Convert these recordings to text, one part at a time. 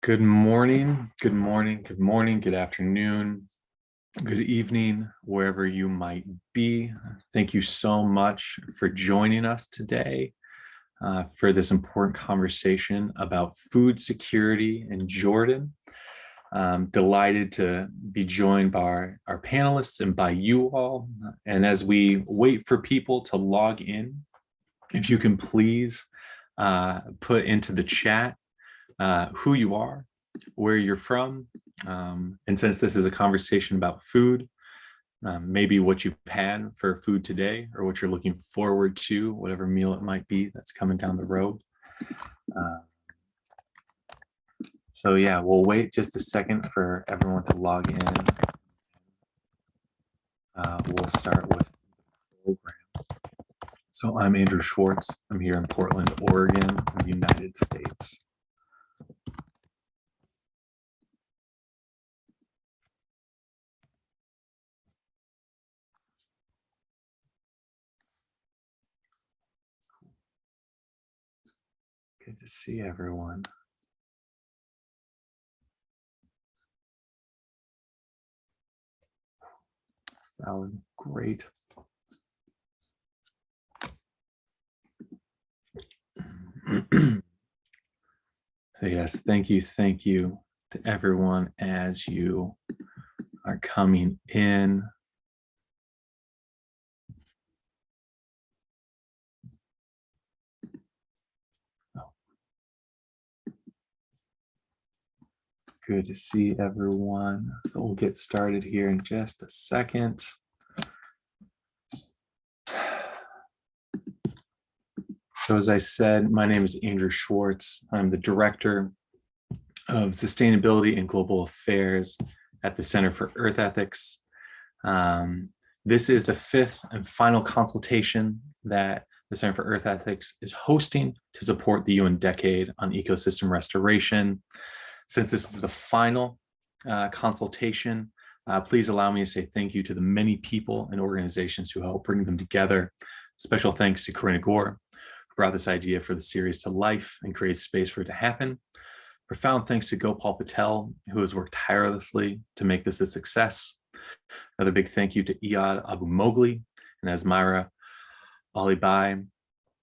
Good morning, good morning, good morning, good afternoon, good evening, wherever you might be. Thank you so much for joining us today for this important conversation about food security in Jordan. I'm delighted to be joined by our panelists and by you all. And as we wait for people to log in, if you can please put into the chat who you are, where you're from, and since this is a conversation about food, maybe what you've had for food today or what you're looking forward to, whatever meal it might be that's coming down the road. So yeah, we'll wait just a second for everyone to log in. We'll start with the program. So I'm Andrew Schwartz. I'm here in Portland, Oregon, in the United States. Good to see everyone. Sound great. So yes, thank you to everyone as you are coming in. It's good to see everyone. So we'll get started here in just a second. So as I said, my name is Andrew Schwartz. I'm the Director of Sustainability and Global Affairs at the Center for Earth Ethics. This is the fifth and final consultation that the Center for Earth Ethics is hosting to support the UN Decade on Ecosystem Restoration. Since this is the final consultation, please allow me to say thank you to the many people and organizations who helped bring them together. Special thanks to Corinna Gore, who brought this idea for the series to life and created space for it to happen. Profound thanks to Gopal Patel, who has worked tirelessly to make this a success. Another big thank you to Iyad Abu Mogli and Asmira Alibai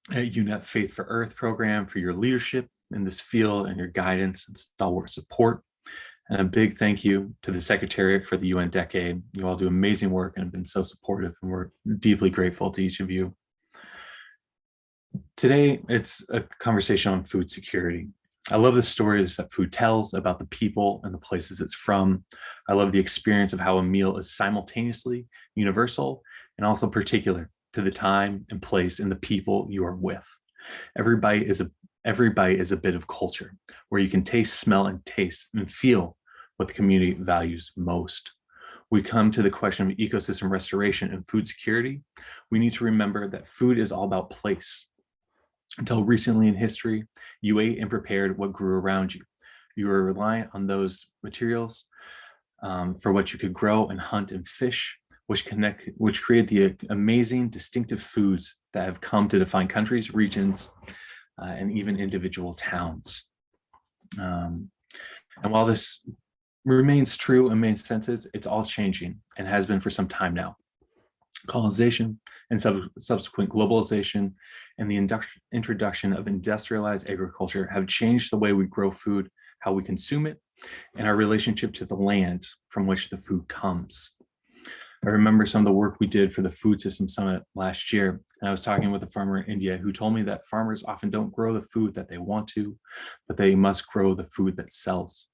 at Interfaith for Earth program for your leadership in this field and your guidance and stalwart support. And a big thank you to the Secretariat for the UN Decade. You all do amazing work and have been so supportive, and we're deeply grateful to each of you. Today, it's a conversation on food security. I love the stories that food tells about the people and the places it's from. I love the experience of how a meal is simultaneously universal and also particular to the time and place and the people you are with. Every bite is a bit of culture where you can taste, smell, and taste and feel what the community values most. We come to the question of ecosystem restoration and food security. We need to remember that food is all about place. Until recently in history, you ate and prepared what grew around you. You were reliant on those materials for what you could grow and hunt and fish, which create the amazing, distinctive foods that have come to define countries, regions, and even individual towns. And while this remains true in many senses, it's all changing and has been for some time now. Colonization and subsequent globalization and the introduction of industrialized agriculture have changed the way we grow food, how we consume it, and our relationship to the land from which the food comes. I remember some of the work we did for the Food System Summit last year, and I was talking with a farmer in India who told me that farmers often don't grow the food that they want to, but they must grow the food that sells.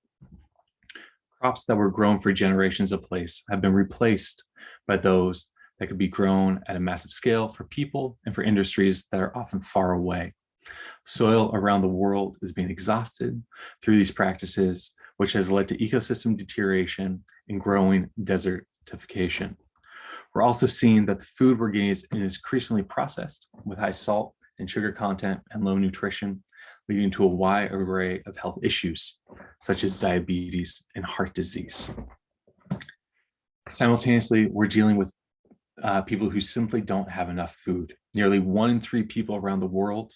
Crops that were grown for generations of place have been replaced by those that could be grown at a massive scale for people and for industries that are often far away. Soil around the world is being exhausted through these practices, which has led to ecosystem deterioration and growing desertification. We're also seeing that the food we're getting is increasingly processed with high salt and sugar content and low nutrition, leading to a wide array of health issues, such as diabetes and heart disease. Simultaneously, we're dealing with people who simply don't have enough food. Nearly 1 in 3 people around the world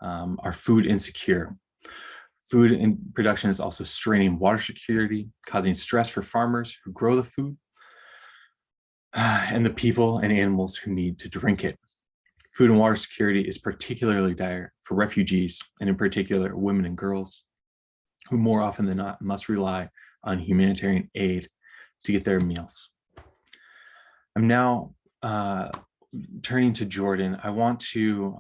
are food insecure. Food and production is also straining water security, causing stress for farmers who grow the food, and the people and animals who need to drink it. Food and water security is particularly dire for refugees, and in particular, women and girls, who more often than not must rely on humanitarian aid to get their meals. I'm now turning to Jordan. I want to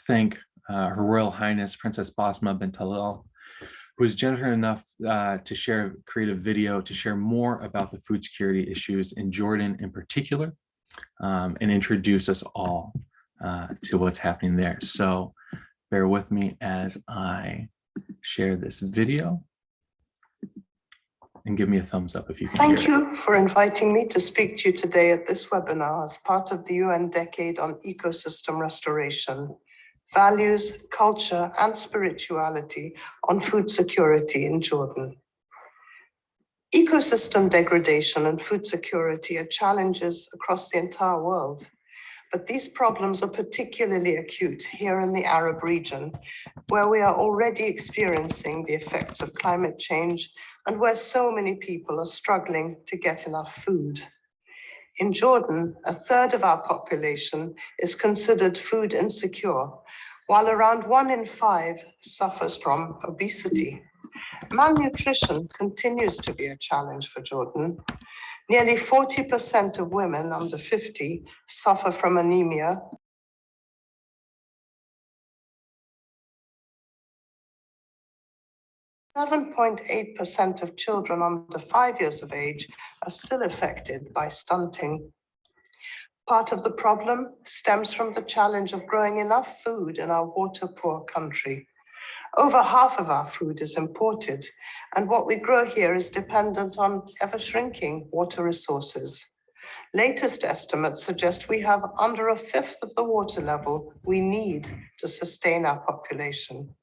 thank Her Royal Highness Princess Basma bint Talal, who was generous enough to create a video to share more about the food security issues in Jordan in particular, and introduce us all to what's happening there. So bear with me as I share this video, and give me a thumbs up if you can. Thank you for inviting me to speak to you today at this webinar as part of the UN Decade on Ecosystem Restoration, Values, Culture, and Spirituality on Food Security in Jordan. Ecosystem degradation and food security are challenges across the entire world, but these problems are particularly acute here in the Arab region, where we are already experiencing the effects of climate change and where so many people are struggling to get enough food. In Jordan, a third of our population is considered food insecure, while around 1 in 5 suffers from obesity. Malnutrition continues to be a challenge for Jordan. Nearly 40% of women under 50 suffer from anemia. 7.8% of children under 5 years of age are still affected by stunting. Part of the problem stems from the challenge of growing enough food in our water-poor country. Over half of our food is imported, and what we grow here is dependent on ever-shrinking water resources. Latest estimates suggest we have under a fifth of the water level we need to sustain our population.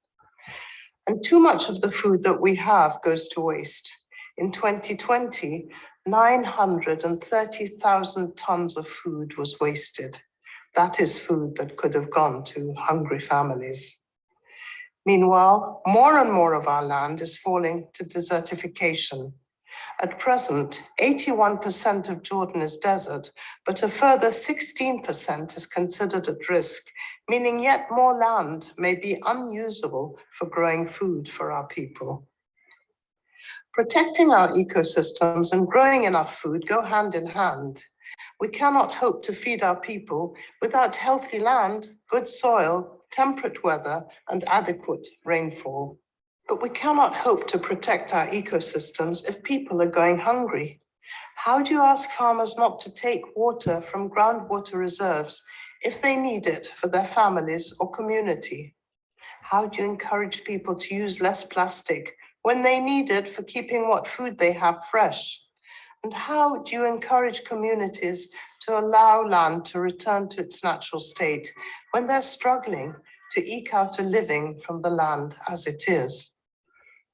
And too much of the food that we have goes to waste. In 2020, 930,000 tons of food was wasted. That is food that could have gone to hungry families. Meanwhile, more and more of our land is falling to desertification. At present, 81% of Jordan is desert, but a further 16% is considered at risk, meaning yet more land may be unusable for growing food for our people. Protecting our ecosystems and growing enough food go hand in hand. We cannot hope to feed our people without healthy land, good soil, temperate weather, and adequate rainfall. But we cannot hope to protect our ecosystems if people are going hungry. How do you ask farmers not to take water from groundwater reserves if they need it for their families or community? How do you encourage people to use less plastic when they need it for keeping what food they have fresh? And how do you encourage communities to allow land to return to its natural state when they're struggling to eke out a living from the land as it is?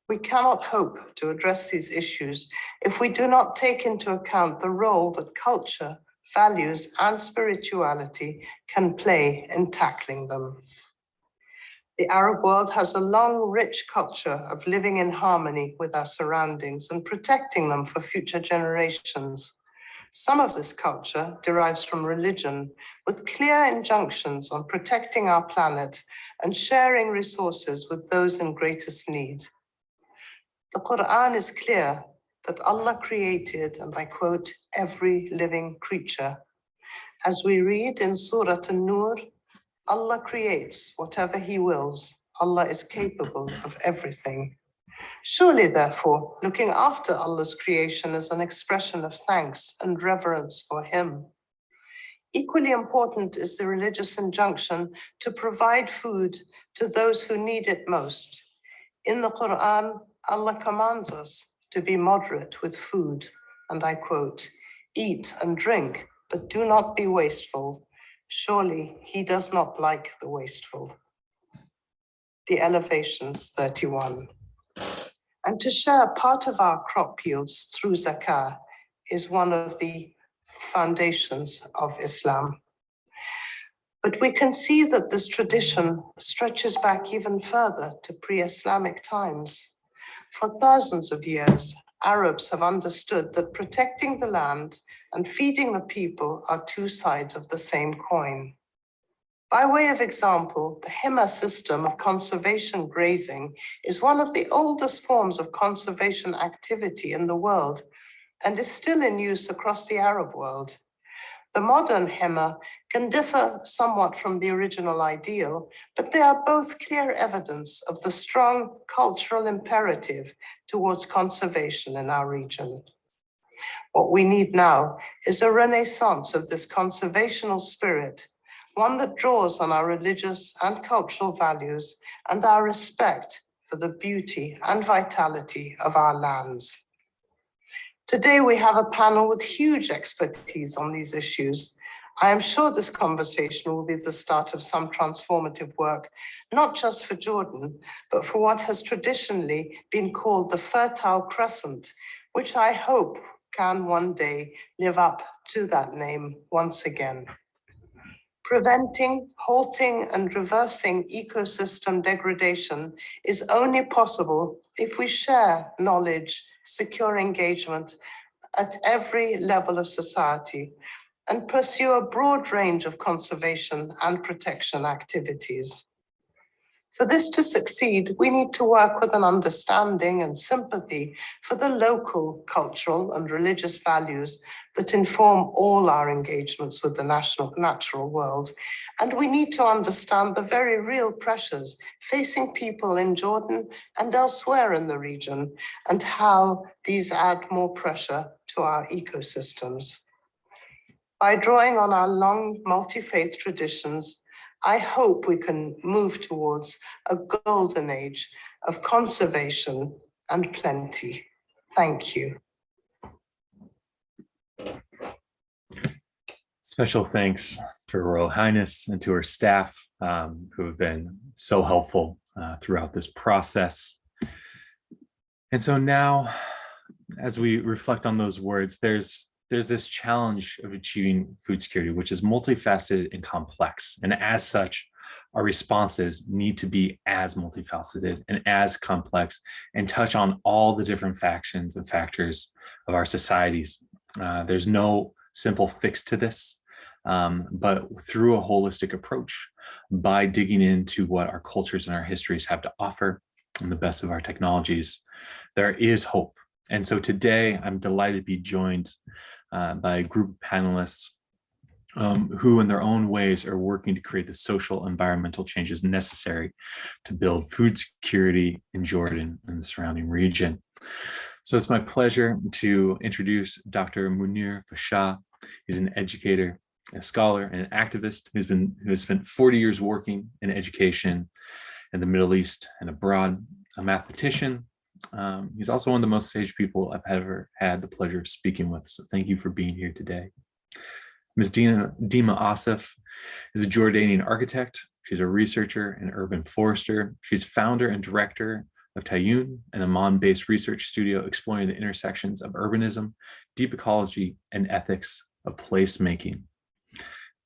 We cannot hope to address these issues if we do not take into account the role that culture, values, and spirituality can play in tackling them. The Arab world has a long, rich culture of living in harmony with our surroundings and protecting them for future generations. Some of this culture derives from religion, with clear injunctions on protecting our planet and sharing resources with those in greatest need. The Quran is clear that Allah created, and I quote, every living creature. As we read in Surah An-Nur, Allah creates whatever He wills. Allah is capable of everything. Surely, therefore, looking after Allah's creation is an expression of thanks and reverence for Him. Equally important is the religious injunction to provide food to those who need it most. In the Quran, Allah commands us to be moderate with food, and I quote, "Eat and drink, but do not be wasteful. Surely He does not like the wasteful." The Elevations 31. And to share part of our crop yields through zakah is one of the foundations of Islam. But we can see that this tradition stretches back even further to pre-Islamic times. For thousands of years, Arabs have understood that protecting the land and feeding the people are two sides of the same coin. By way of example, the Hima system of conservation grazing is one of the oldest forms of conservation activity in the world and is still in use across the Arab world. The modern Hima can differ somewhat from the original ideal, but they are both clear evidence of the strong cultural imperative towards conservation in our region. What we need now is a renaissance of this conservational spirit, one that draws on our religious and cultural values and our respect for the beauty and vitality of our lands. Today, we have a panel with huge expertise on these issues. I am sure this conversation will be the start of some transformative work, not just for Jordan, but for what has traditionally been called the Fertile Crescent, which I hope can one day live up to that name once again. Preventing, halting, and reversing ecosystem degradation is only possible if we share knowledge, secure engagement at every level of society, and pursue a broad range of conservation and protection activities. For this to succeed, we need to work with an understanding and sympathy for the local cultural and religious values that inform all our engagements with the natural world. And we need to understand the very real pressures facing people in Jordan and elsewhere in the region, and how these add more pressure to our ecosystems. By drawing on our long multi-faith traditions, I hope we can move towards a golden age of conservation and plenty. Thank you. Special thanks to Her Royal Highness and to her staff who have been so helpful throughout this process. And so now, as we reflect on those words, there's this challenge of achieving food security, which is multifaceted and complex. And as such, our responses need to be as multifaceted and as complex and touch on all the different factions and factors of our societies. There's no simple fix to this, but through a holistic approach, by digging into what our cultures and our histories have to offer and the best of our technologies, there is hope. And so today, I'm delighted to be joined by a group of panelists who in their own ways are working to create the social environmental changes necessary to build food security in Jordan and the surrounding region. So it's my pleasure to introduce Dr. Munir Fasheh. He's an educator, a scholar, and an activist who has spent 40 years working in education in the Middle East and abroad, a mathematician. He's also one of the most sage people I've ever had the pleasure of speaking with. So thank you for being here today. Ms. Dima Asif is a Jordanian architect. She's a researcher and urban forester. She's founder and director of Tayoun, an Amman-based research studio exploring the intersections of urbanism, deep ecology, and ethics of placemaking.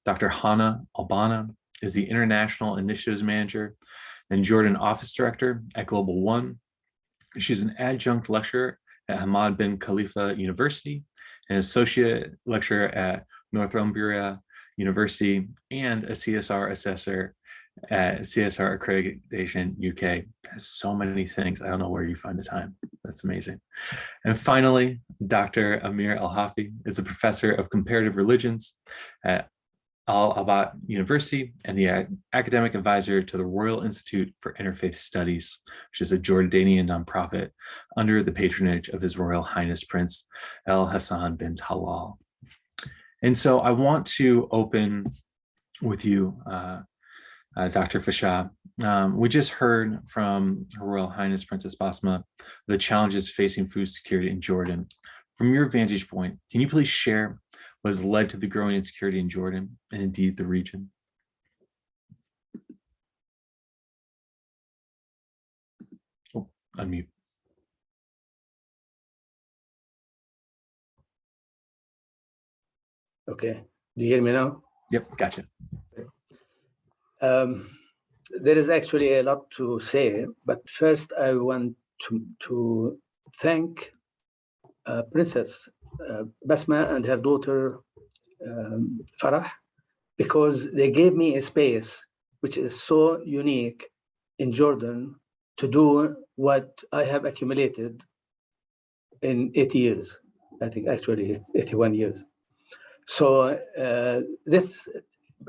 Dr. Hana Albana is the International Initiatives Manager and Jordan Office Director at Global One. She's an adjunct lecturer at Hamad bin Khalifa University, an associate lecturer at Northumbria University, and a CSR assessor at CSR Accreditation UK. Has so many things. I don't know where you find the time. That's amazing. And finally, Dr. Amer al-Hafi is a professor of comparative religions at al-Bayt University and the academic advisor to the Royal Institute for Interfaith Studies, which is a Jordanian nonprofit under the patronage of His Royal Highness Prince al-Hassan bin Talal. And so I want to open with you, Dr. Fasheh. We just heard from Her Royal Highness Princess Basma the challenges facing food security in Jordan. From your vantage point, can you please share what has led to the growing insecurity in Jordan and indeed the region? Oh, unmute. Okay, do you hear me now? Yep, gotcha. There is actually a lot to say, but first I want to thank Princess Basma and her daughter Farah, because they gave me a space which is so unique in Jordan to do what I have accumulated in 80 years, I think actually 81 years. So this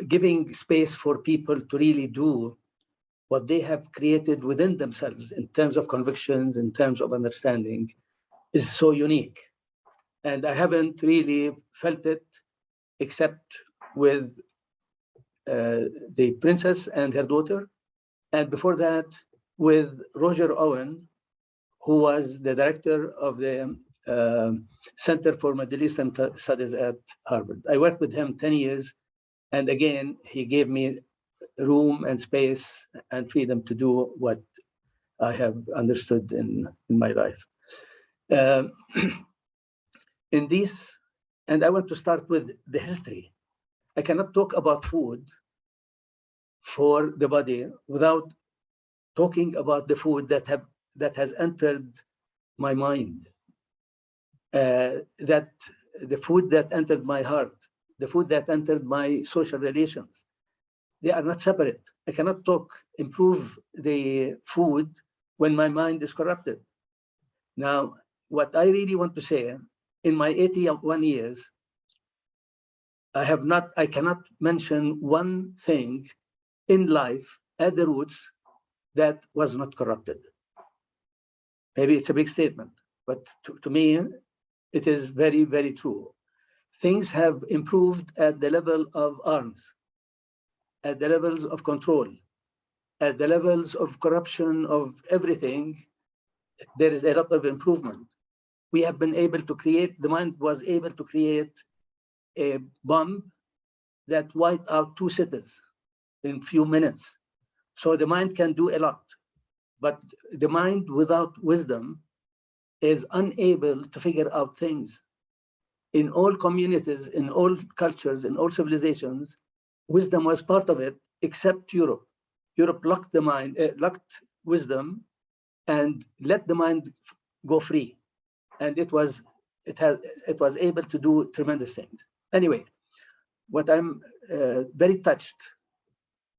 giving space for people to really do what they have created within themselves in terms of convictions, in terms of understanding, is so unique. And I haven't really felt it except with the princess and her daughter. And before that, with Roger Owen, who was the director of the Center for Middle Eastern Studies at Harvard. I worked with him 10 years. And again, he gave me room and space and freedom to do what I have understood in my life. In this, and I want to start with the history. I cannot talk about food for the body without talking about the food that has entered my mind, that the food that entered my heart, the food that entered my social relations. They are not separate. I cannot improve the food when my mind is corrupted. Now, what I really want to say, in my 81 years, I cannot mention one thing in life at the roots that was not corrupted. Maybe it's a big statement, but to me, it is very, very true. Things have improved at the level of arms, at the levels of control, at the levels of corruption of everything. There is a lot of improvement. We have been able to create, the mind was able to create a bomb that wiped out 2 cities in few minutes. So the mind can do a lot, but the mind without wisdom is unable to figure out things. In all communities, in all cultures, in all civilizations, wisdom was part of it, except Europe. Europe locked the mind, locked wisdom, and let the mind go free. And it was able to do tremendous things. Anyway, what I'm very touched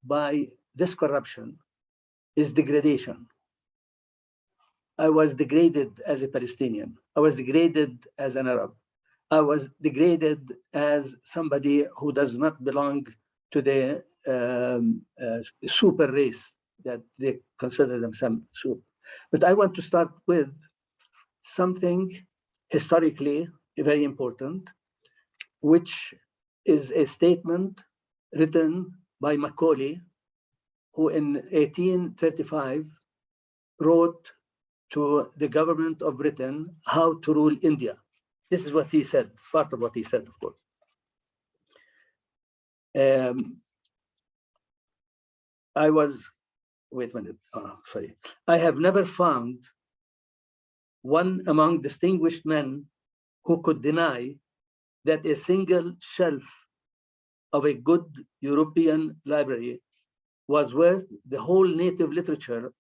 by this corruption is degradation. I was degraded as a Palestinian. I was degraded as an Arab. I was degraded as somebody who does not belong to the super race that they consider themselves super. But I want to start with something historically very important, which is a statement written by Macaulay, who in 1835 wrote to the government of Britain how to rule India. This is what he said, part of what he said, of course. I have never found one among distinguished men who could deny that a single shelf of a good European library was worth the whole native literature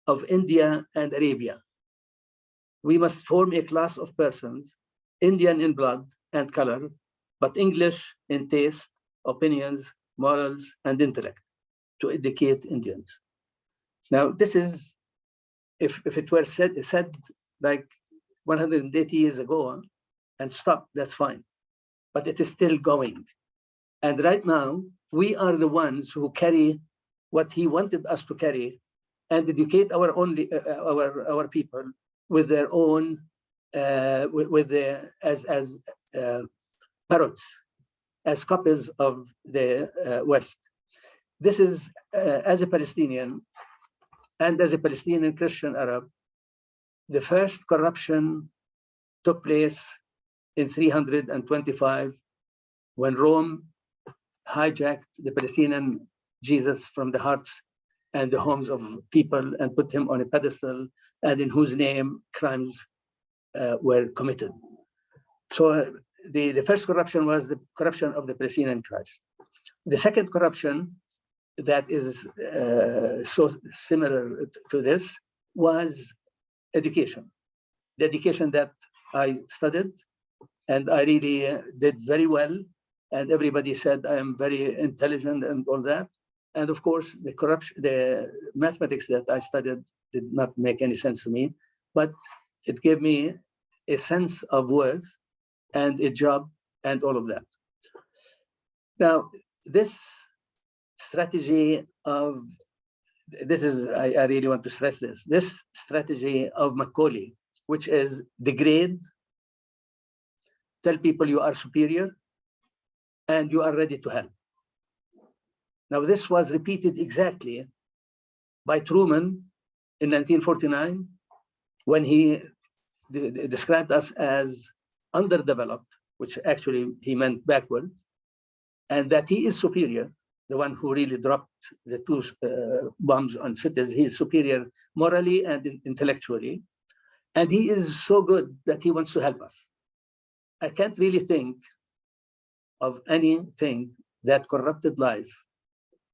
of India and Arabia. We must form a class of persons, Indian in blood and color, but English in taste, opinions, morals, and intellect, to educate Indians. Now, this is, if it were said like 180 years ago and stopped, that's fine. But it is still going. And right now, we are the ones who carry what he wanted us to carry and educate our people with their own, as parrots, as copies of the West. This is, as a Palestinian and as a Palestinian Christian Arab, the first corruption took place in 325 when Rome hijacked the Palestinian Jesus from the hearts and the homes of people and put him on a pedestal, and in whose name crimes were committed. So the first corruption was the corruption of the Palestinian Christ. The second corruption that is so similar to this was education. The education that I studied, and I really did very well, and everybody said I am very intelligent and all that. And of course, the mathematics that I studied did not make any sense to me, but it gave me a sense of worth and a job and all of that. Now, this strategy of, I really want to stress this strategy of Macaulay, which is degrade, tell people you are superior, and you are ready to help. Now, this was repeated exactly by Truman in 1949, when he described us as underdeveloped, which actually he meant backward, and that he is superior, the one who really dropped the two bombs on cities. He is superior morally and intellectually, and he is so good that he wants to help us. I can't really think of anything that corrupted life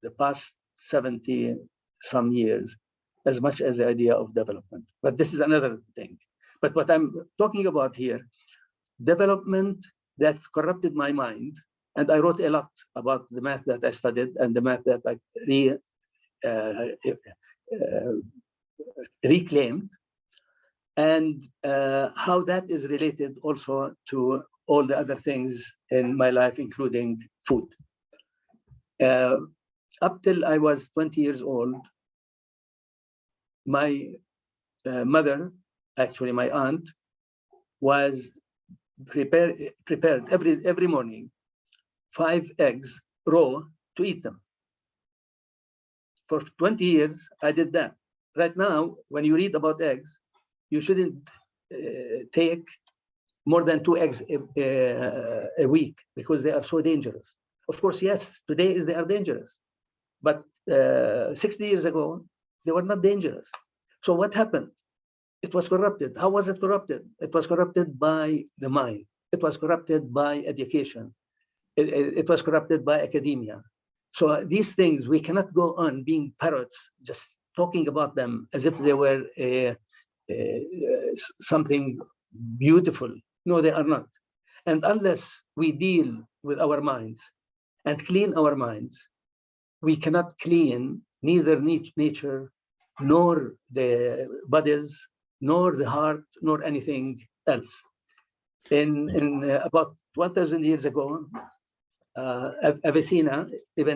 the past 70 some years as much as the idea of development. But this is another thing. But what I'm talking about here, development that corrupted my mind, and I wrote a lot about the math that I studied and the math that I reclaimed, and how that is related also to all the other things in my life, including food. Up till I was 20 years old, my mother, actually my aunt, was prepared every morning 5 eggs raw to eat them. For 20 years, I did that. Right now, when you read about eggs, you shouldn't take more than 2 eggs a week because they are so dangerous. Of course, yes, today they are dangerous, but 60 years ago, they were not dangerous. So what happened? It was corrupted. How was it corrupted? It was corrupted by the mind. It was corrupted by education. It was corrupted by academia. So these things, we cannot go on being parrots, just talking about them as if they were something beautiful. No, they are not. And unless we deal with our minds and clean our minds, we cannot clean neither nature, nor the bodies, nor the heart, nor anything else. In about 1,000 years ago, Ibn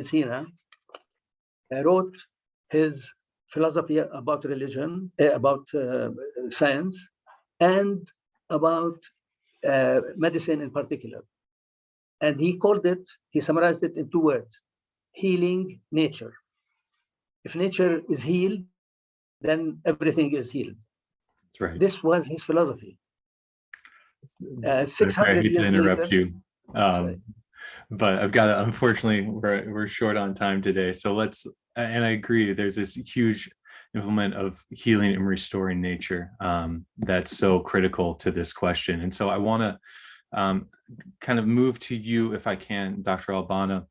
Sina wrote his philosophy about religion, about science, and about medicine in particular. And he summarized it in 2 words: healing nature. If nature is healed, then everything is healed. That's right. This was his philosophy. 600 I hate years to interrupt later, you, but I've got to, unfortunately, we're short on time today. So and I agree, there's this huge implement of healing and restoring nature that's so critical to this question. And so I want to kind of move to you, if I can, Dr. Albana,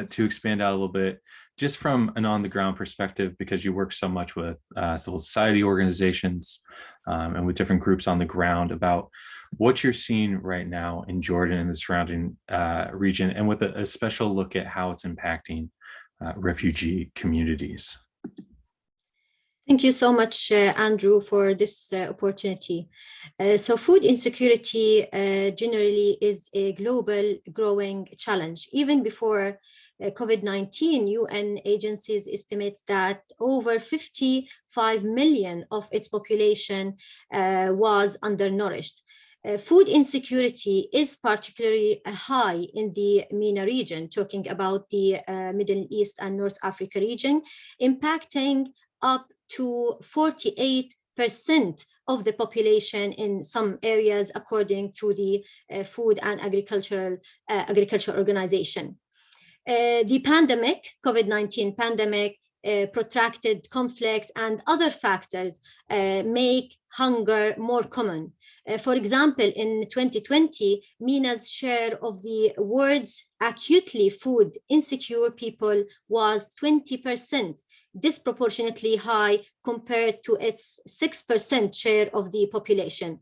to expand out a little bit, just from an on-the-ground perspective, because you work so much with civil society organizations and with different groups on the ground, about what you're seeing right now in Jordan and the surrounding region, and with a special look at how it's impacting refugee communities. Thank you so much, Andrew, for this opportunity. So food insecurity generally is a global growing challenge. Even before COVID-19, UN agencies estimate that over 55 million of its population was undernourished. Food insecurity is particularly high in the MENA region, talking about the Middle East and North Africa region, impacting up to 48% of the population in some areas, according to the Food and Agriculture Organization. The pandemic, COVID-19 pandemic, protracted conflict, and other factors make hunger more common. For example, in 2020, MENA's share of the world's acutely food insecure people was 20%, disproportionately high compared to its 6% share of the population.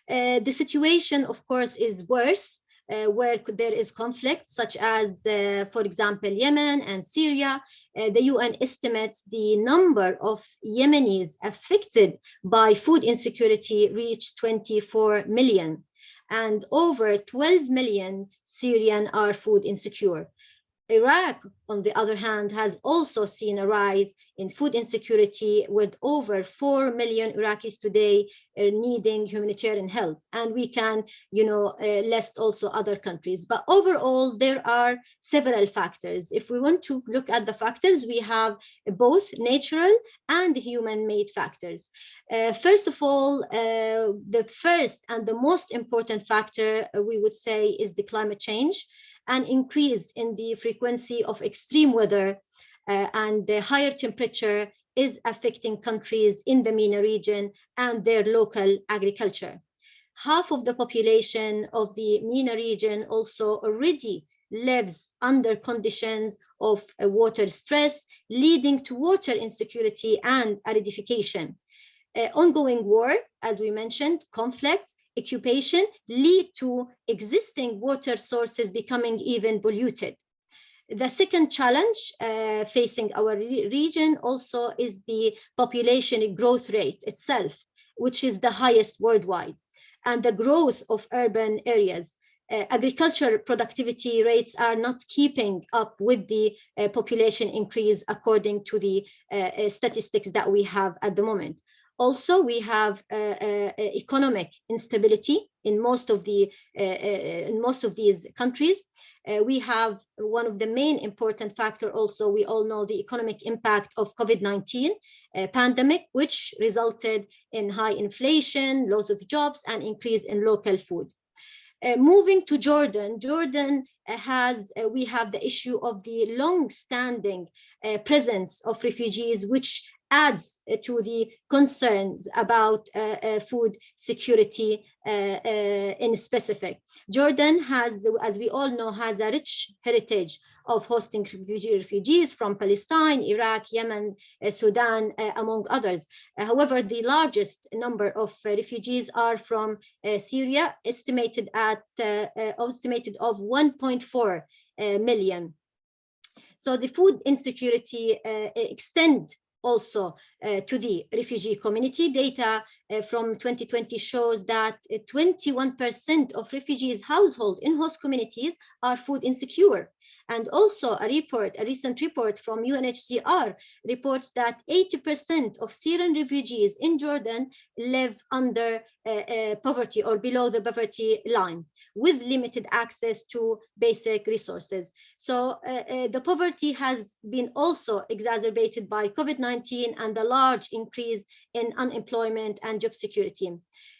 The situation, of course, is worse where there is conflict, such as, for example, Yemen and Syria. The UN estimates the number of Yemenis affected by food insecurity reached 24 million, and over 12 million Syrian are food insecure. Iraq, on the other hand, has also seen a rise in food insecurity, with over 4 million Iraqis today needing humanitarian help. And we can, list also other countries. But overall, there are several factors. If we want to look at the factors, we have both natural and human-made factors. First of all, the first and the most important factor, we would say, is the climate change. An increase in the frequency of extreme weather and the higher temperature is affecting countries in the MENA region and their local agriculture. Half of the population of the MENA region also already lives under conditions of water stress, leading to water insecurity and aridification. Ongoing war, as we mentioned, conflicts, occupation lead to existing water sources becoming even polluted. The second challenge facing our region also is the population growth rate itself, which is the highest worldwide, and the growth of urban areas. Agriculture productivity rates are not keeping up with the population increase according to the statistics that we have at the moment. Also, we have economic instability in most of these countries. We have one of the main important factors also, we all know the economic impact of COVID-19 pandemic, which resulted in high inflation, loss of jobs, and increase in local food. Moving to Jordan, we have the issue of the long-standing presence of refugees, which adds to the concerns about food security in specific. Jordan has, as we all know, has a rich heritage of hosting refugees from Palestine, Iraq, Yemen, Sudan, among others. However, the largest number of refugees are from Syria, estimated of 1.4 million. So the food insecurity extends also to the refugee community. Data from 2020 shows that 21% of refugees' households in host communities are food insecure. And also a recent report from UNHCR reports that 80% of Syrian refugees in Jordan live under poverty or below the poverty line, with limited access to basic resources. So the poverty has been also exacerbated by COVID-19 and the large increase in unemployment and job security.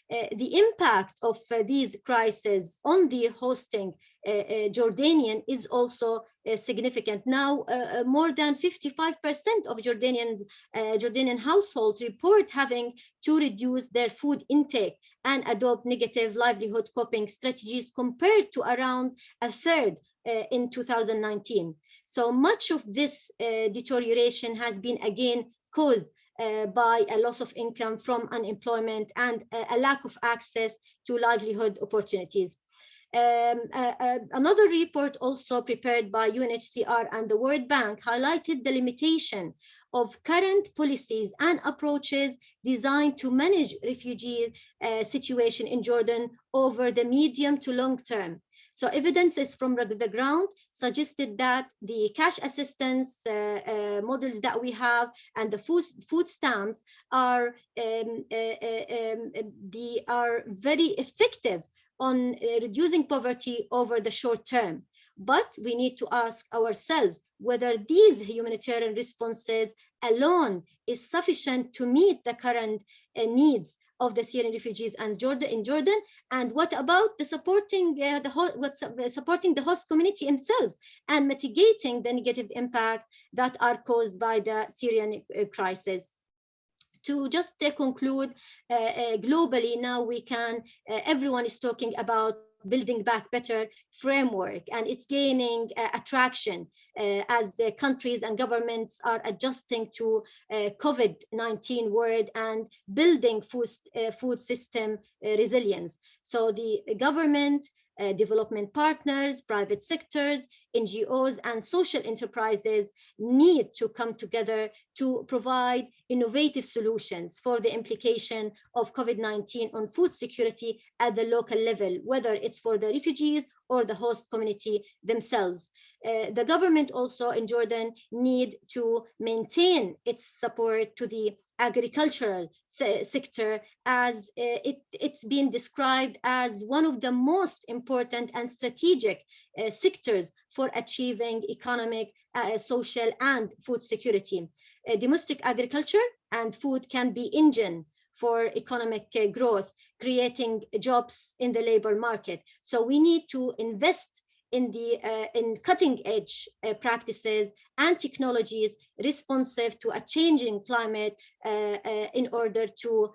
The impact of these crises on the hosting Jordanian is also significant. Now, more than 55% of Jordanian households report having to reduce their food intake and adopt negative livelihood coping strategies, compared to around a third in 2019. So much of this deterioration has been again caused by a loss of income from unemployment and a lack of access to livelihood opportunities. Another report also prepared by UNHCR and the World Bank highlighted the limitation of current policies and approaches designed to manage refugee situation in Jordan over the medium to long term. So evidences from the ground suggested that the cash assistance models that we have and the food stamps are very effective on reducing poverty over the short term. But we need to ask ourselves whether these humanitarian responses alone is sufficient to meet the current needs of the Syrian refugees and in Jordan? And what about the supporting supporting the host community themselves and mitigating the negative impact that are caused by the Syrian crisis? To just conclude, globally now we can, everyone is talking about building back better framework, and it's gaining attraction as countries and governments are adjusting to COVID-19 world and building food system resilience. So the government, development partners, private sectors, NGOs, and social enterprises need to come together to provide innovative solutions for the implication of COVID-19 on food security at the local level, whether it's for the refugees or the host community themselves. The government also in Jordan need to maintain its support to the agricultural sector, as it's been described as one of the most important and strategic sectors for achieving economic, social, and food security. Domestic agriculture and food can be engine for economic growth, creating jobs in the labor market. So we need to invest in cutting edge practices and technologies responsive to a changing climate in order to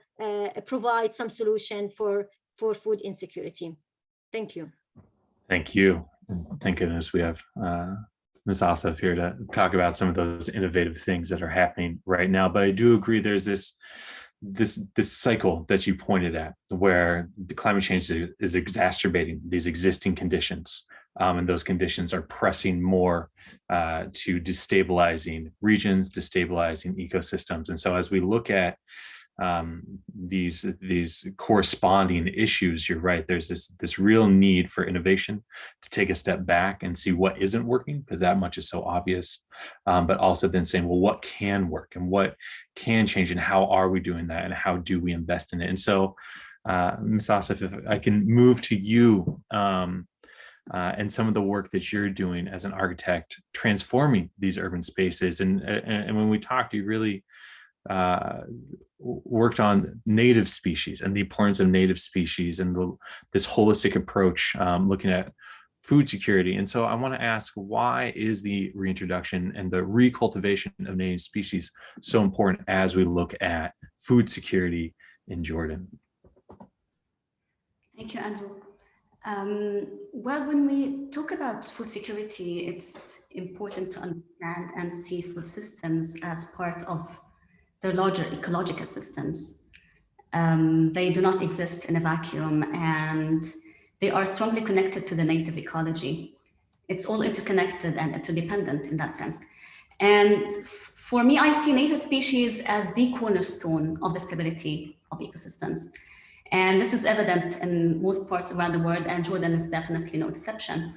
provide some solution for food insecurity. Thank you. Thank you. Thank goodness we have Ms. Asaf here to talk about some of those innovative things that are happening right now. But I do agree there's this cycle that you pointed at, where the climate change is exacerbating these existing conditions, and those conditions are pressing more to destabilizing regions, destabilizing ecosystems. And so as we look at these corresponding issues, you're right, there's this real need for innovation, to take a step back and see what isn't working, because that much is so obvious, but also then saying, well, what can work and what can change, and how are we doing that, and how do we invest in it? And so Ms. Asaf, if I can move to you and some of the work that you're doing as an architect, transforming these urban spaces. And when we talked, you really worked on native species and the importance of native species and this holistic approach, looking at food security. And so I want to ask, why is the reintroduction and the recultivation of native species so important as we look at food security in Jordan? Thank you, Andrew. Well, when we talk about food security, it's important to understand and see food systems as part of their larger ecological systems. They do not exist in a vacuum, and they are strongly connected to the native ecology. It's all interconnected and interdependent in that sense. And for me, I see native species as the cornerstone of the stability of ecosystems. And this is evident in most parts around the world, and Jordan is definitely no exception.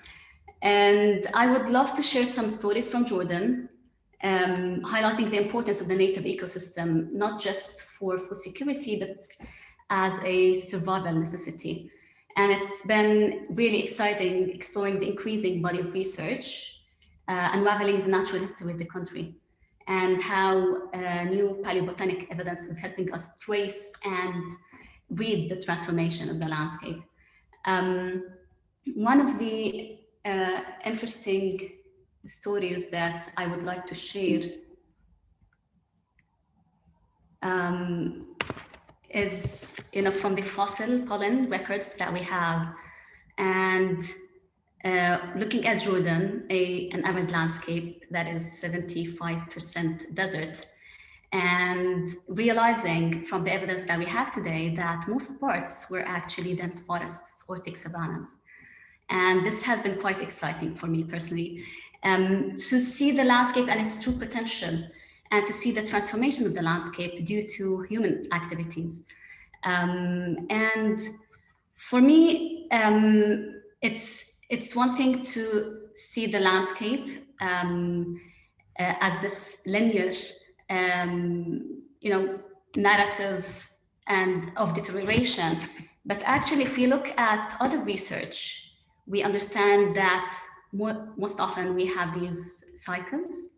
And I would love to share some stories from Jordan, highlighting the importance of the native ecosystem, not just for food security, but as a survival necessity. And it's been really exciting exploring the increasing body of research, unraveling the natural history of the country, and how new paleobotanic evidence is helping us trace and read the transformation of the landscape. One of the interesting stories that I would like to share is from the fossil pollen records that we have, and looking at Jordan, an arid landscape that is 75% desert, and realizing from the evidence that we have today that most parts were actually dense forests or thick savannas. And this has been quite exciting for me personally, to see the landscape and its true potential, and to see the transformation of the landscape due to human activities. And for me, it's one thing to see the landscape as this linear narrative and of deterioration. But actually, if you look at other research, we understand that most often we have these cycles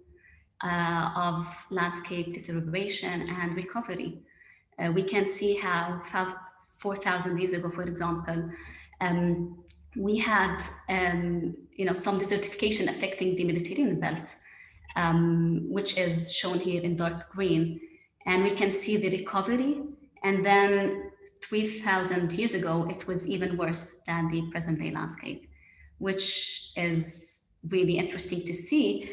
of landscape deterioration and recovery. We can see how 4,000 years ago, for example, we had some desertification affecting the Mediterranean belt, which is shown here in dark green. And we can see the recovery. And then 3,000 years ago, it was even worse than the present day landscape, which is really interesting to see,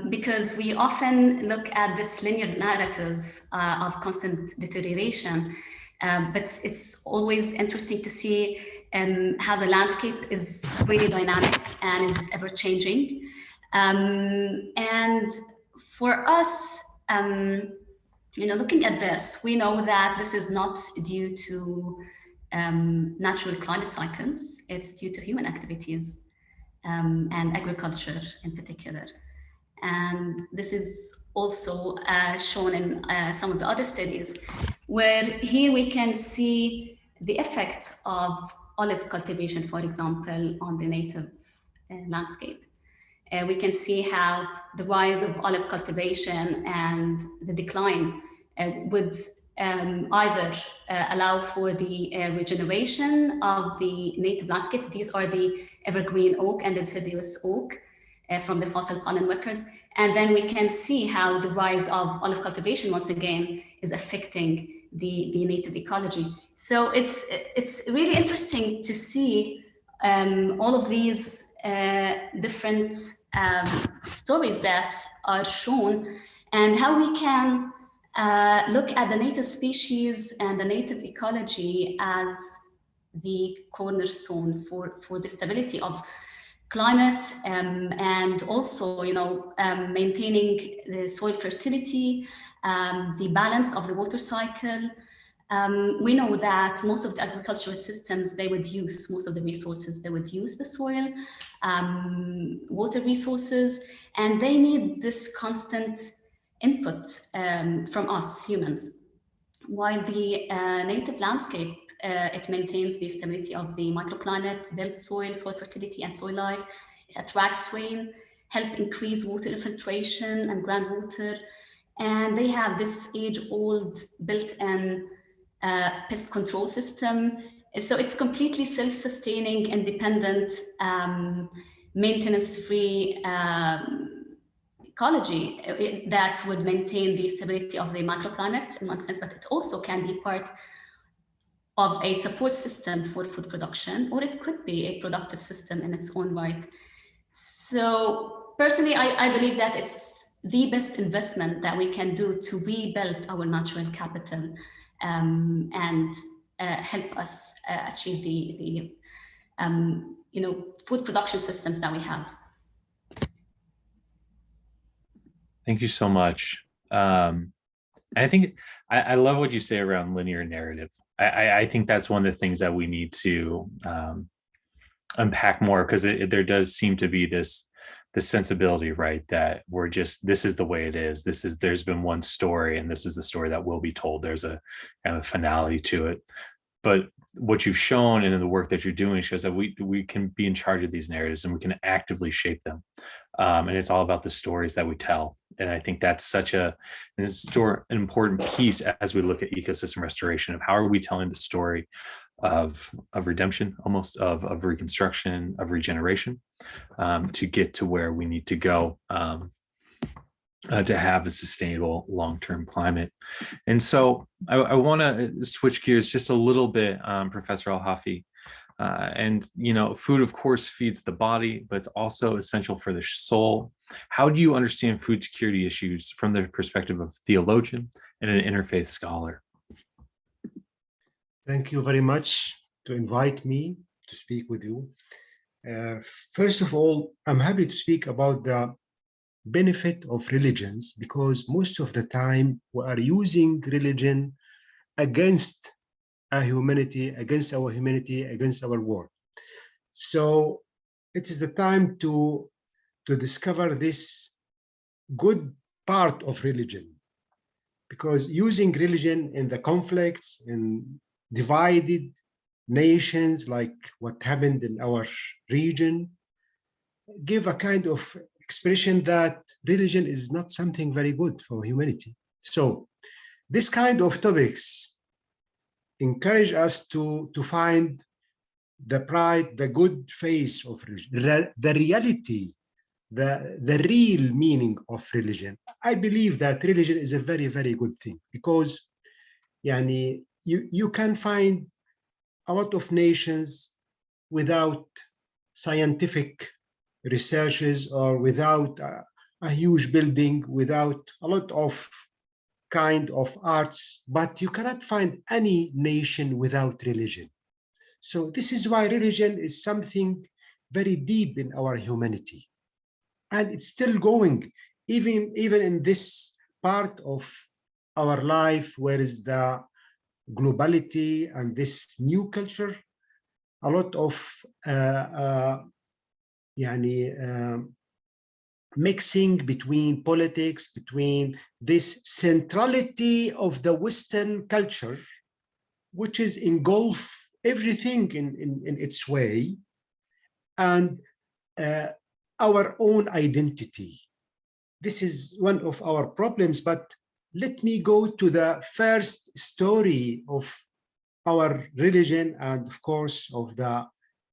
because we often look at this linear narrative of constant deterioration, but it's always interesting to see how the landscape is really dynamic and is ever changing. And for us, looking at this, we know that this is not due to natural climate cycles. It's due to human activities and agriculture in particular. And this is also shown in some of the other studies, where here we can see the effect of olive cultivation, for example, on the native landscape. We can see how the rise of olive cultivation and the decline would either allow for the regeneration of the native landscape. These are the evergreen oak and the deciduous oak from the fossil pollen records. And then we can see how the rise of olive cultivation, once again, is affecting the native ecology. So it's really interesting to see all of these different stories that are shown, and how we can look at the native species and the native ecology as the cornerstone for the stability of climate, and also maintaining the soil fertility, the balance of the water cycle. We know that most of the agricultural systems, they would use most of the resources. They would use the soil, water resources, and they need this constant input from us humans. While the native landscape, it maintains the stability of the microclimate, builds soil fertility and soil life. It attracts rain, help increase water infiltration and groundwater. And they have this age-old built-in pest control system. So it's completely self-sustaining, independent, maintenance-free ecology that would maintain the stability of the microclimate in one sense, but it also can be part of a support system for food production, or it could be a productive system in its own right. So personally, I believe that it's the best investment that we can do to rebuild our natural capital and help us achieve the food production systems that we have. Thank you so much. I think I love what you say around linear narrative. I think that's one of the things that we need to unpack more, because there does seem to be this sensibility, right, that we're just, this is the way it is. There's been one story, and this is the story that will be told. There's a kind of finality to it. But what you've shown and in the work that you're doing shows that we can be in charge of these narratives, and we can actively shape them. And it's all about the stories that we tell. And I think that's such an important piece as we look at ecosystem restoration, of how are we telling the story of redemption, almost of reconstruction, of regeneration, to get to where we need to go to have a sustainable long-term climate. And so I want to switch gears just a little bit, Professor Al-Hafi. And food, of course, feeds the body, but it's also essential for the soul. How do you understand food security issues from the perspective of theologian and an interfaith scholar? Thank you very much to invite me to speak with you. First of all, I'm happy to speak about the benefit of religions, because most of the time we are using religion against our humanity, against our world. So it is the time to discover this good part of religion, because using religion in the conflicts in divided nations, like what happened in our region, give a kind of expression that religion is not something very good for humanity. So this kind of topics encourage us to find the pride, the good face of religion, the reality, the real meaning of religion. I believe that religion is a very, very good thing, because you can find a lot of nations without scientific researches, or without a huge building, without a lot of kind of arts, but you cannot find any nation without religion. So this is why religion is something very deep in our humanity, and it's still going, even in this part of our life, where is the globality and this new culture, a lot of mixing between politics, between this centrality of the Western culture, which is engulf everything in its way, and our own identity. This is one of our problems, but let me go to the first story of our religion, and of course of the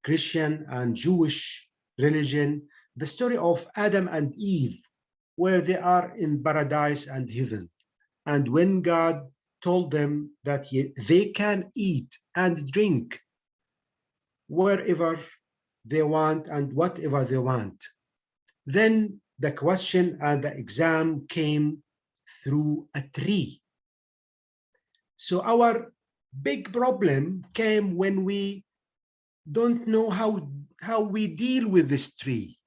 Christian and Jewish religion, the story of Adam and Eve, where they are in paradise and heaven. And when God told them that they can eat and drink wherever they want and whatever they want, then the question and the exam came through a tree. So our big problem came when we don't know how we deal with this tree.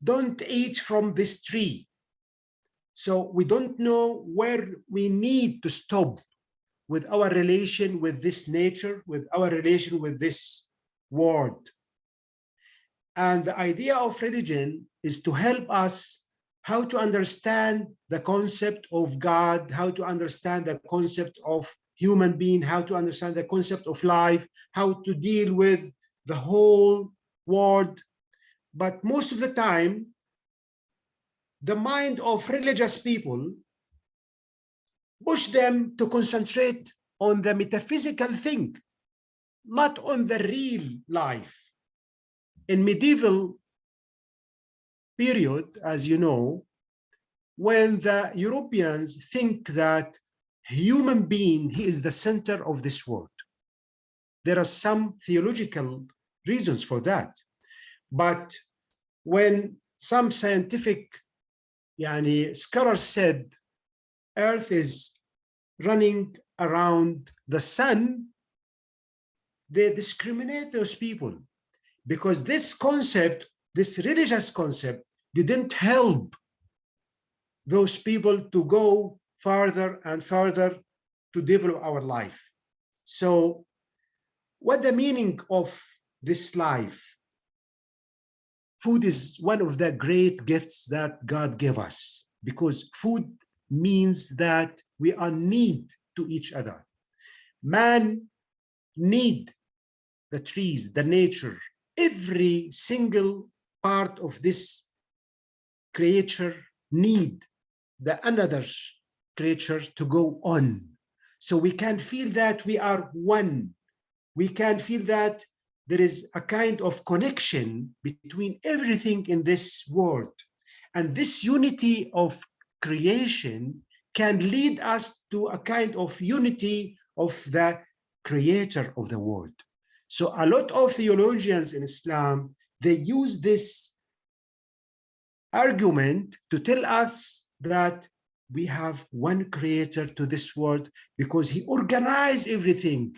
Don't eat from this tree. So we don't know where we need to stop with our relation with this nature, with our relation with this world. And the idea of religion is to help us how to understand the concept of God, how to understand the concept of human being, how to understand the concept of life, how to deal with the whole world. But most of the time, the mind of religious people push them to concentrate on the metaphysical thing, not on the real life. In medieval period, as you know, when the Europeans think that human being, he is the center of this world. There are some theological reasons for that. But when some scientific scholars said Earth is running around the sun, they discriminate those people, because this concept, this religious concept, didn't help those people to go further and further to develop our life. So what the meaning of this life? Food is one of the great gifts that God gave us, because food means that we are in need to each other. Man need the trees, the nature, every single part of this creature need the another creature to go on. So we can feel that we are one. We can feel that there is a kind of connection between everything in this world. And this unity of creation can lead us to a kind of unity of the creator of the world. So a lot of theologians in Islam, they use this argument to tell us that we have one creator to this world, because he organized everything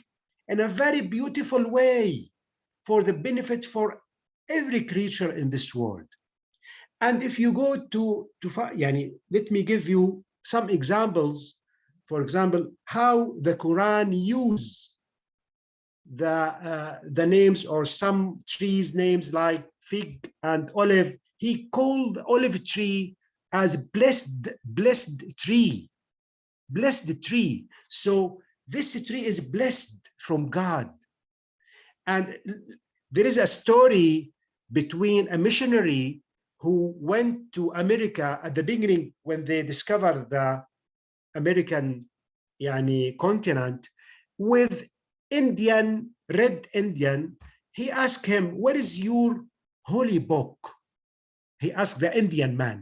in a very beautiful way for the benefit for every creature in this world. And if you go to let me give you some examples. For example, how the Quran use the names or some trees names like fig and olive. He called the olive tree as blessed tree. So this tree is blessed from God. And there is a story between a missionary who went to America at the beginning when they discovered the American continent with Red Indian. He asked him, "What is your holy book?" He asked the Indian man.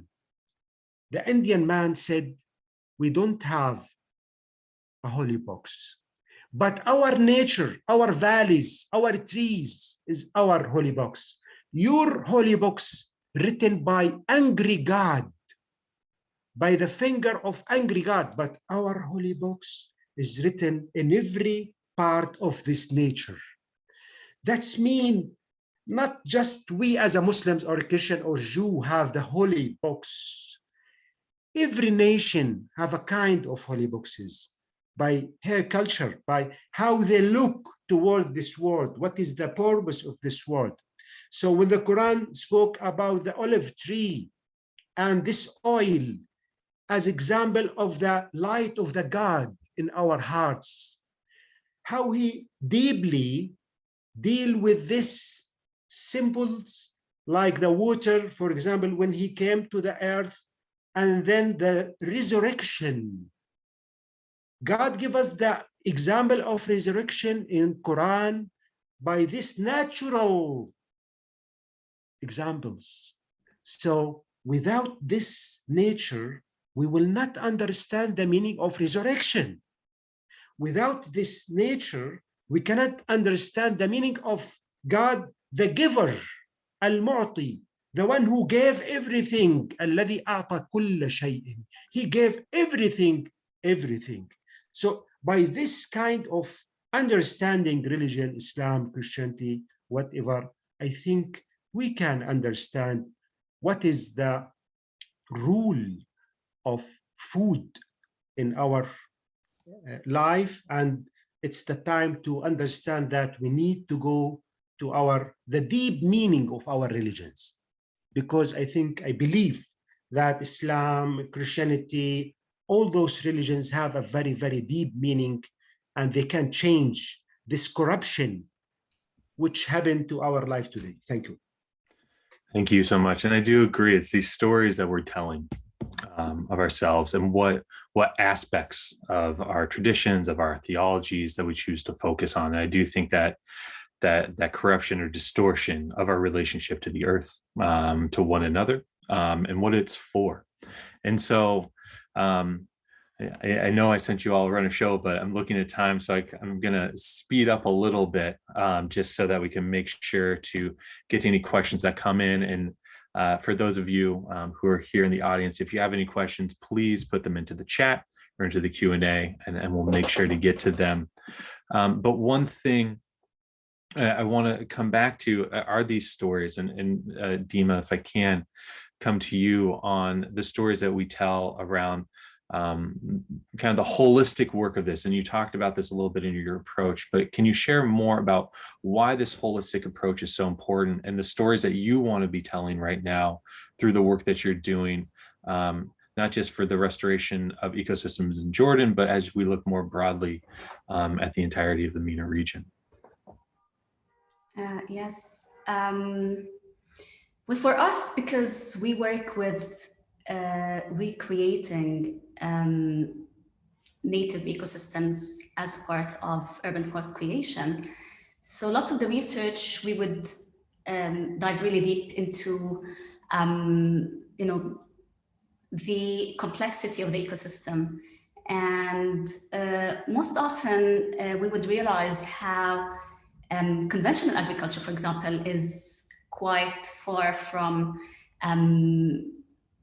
The Indian man said, "We don't have a holy books, but our nature, our valleys, our trees is our holy books. Your holy books written by angry God, by the finger of angry God, but our holy books is written in every part of this nature." That's mean not just we as a Muslims or Christian or Jew have the holy books. Every nation have a kind of holy books by their culture, by how they look toward this world. What is the purpose of this world? So when the Quran spoke about the olive tree and this oil as example of the light of the God in our hearts, how he deeply deal with this symbols like the water, for example, when he came to the earth, and then the resurrection. God give us the example of resurrection in Quran by this natural examples. So without this nature, we will not understand the meaning of resurrection. Without this nature, we cannot understand the meaning of God, the giver, al-Mu'ti, the one who gave everything. الذي أعطى كل شيء. He gave everything, everything. So by this kind of understanding religion, Islam, Christianity, whatever, I think we can understand what is the rule of food in our life, and it's the time to understand that we need to go to the deep meaning of our religions, because I believe that Islam, Christianity, all those religions have a very, very deep meaning, and they can change this corruption which happened to our life today. Thank you. Thank you so much. And I do agree. It's these stories that we're telling of ourselves and what aspects of our traditions, of our theologies that we choose to focus on. And I do think that corruption or distortion of our relationship to the earth, to one another, and what it's for. And so I know I sent you all run a show, but I'm looking at time, so I'm going to speed up a little bit, just so that we can make sure to get to any questions that come in. And for those of you who are here in the audience, if you have any questions, please put them into the chat or into the Q&A, and we'll make sure to get to them. But one thing I want to come back to are these stories, and Dima, if I can come to you on the stories that we tell around kind of the holistic work of this. And you talked about this a little bit in your approach, but can you share more about why this holistic approach is so important and the stories that you want to be telling right now through the work that you're doing, not just for the restoration of ecosystems in Jordan, but as we look more broadly at the entirety of the MENA region? Yes. Well, for us, because we work with recreating native ecosystems as part of urban forest creation. So lots of the research, we would dive really deep into, the complexity of the ecosystem. And most often we would realize how conventional agriculture, for example, is quite far from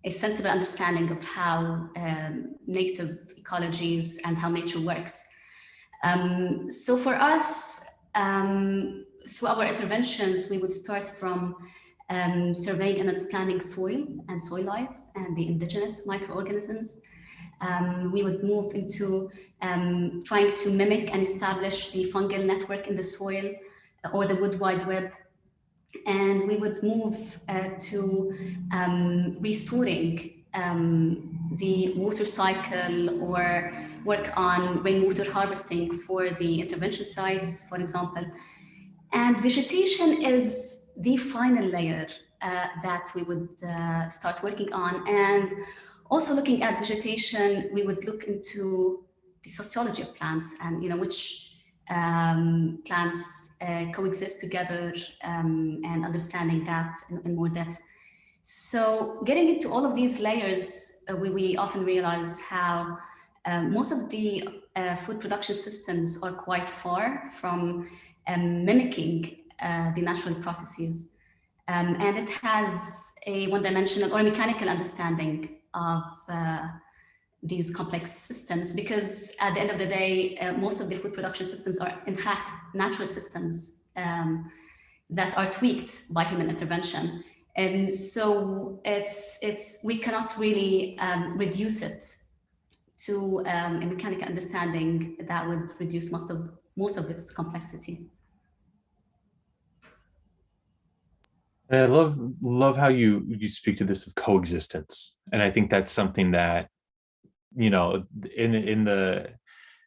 a sensible understanding of how native ecologies and how nature works. So for us, through our interventions, we would start from surveying and understanding soil and soil life and the indigenous microorganisms. We would move into trying to mimic and establish the fungal network in the soil or the wood wide web. And we would move to restoring the water cycle or work on rainwater harvesting for the intervention sites, for example. And vegetation is the final layer that we would start working on. And Also looking at vegetation, we would look into the sociology of plants and which plants coexist together and understanding that in more depth. So getting into all of these layers, we often realize how most of the food production systems are quite far from mimicking the natural processes. And it has a one-dimensional or a mechanical understanding of these complex systems, because at the end of the day, most of the food production systems are in fact natural systems that are tweaked by human intervention. And so we cannot really reduce it to a mechanical understanding that would reduce most of its complexity. I love how you speak to this of coexistence, and I think that's something that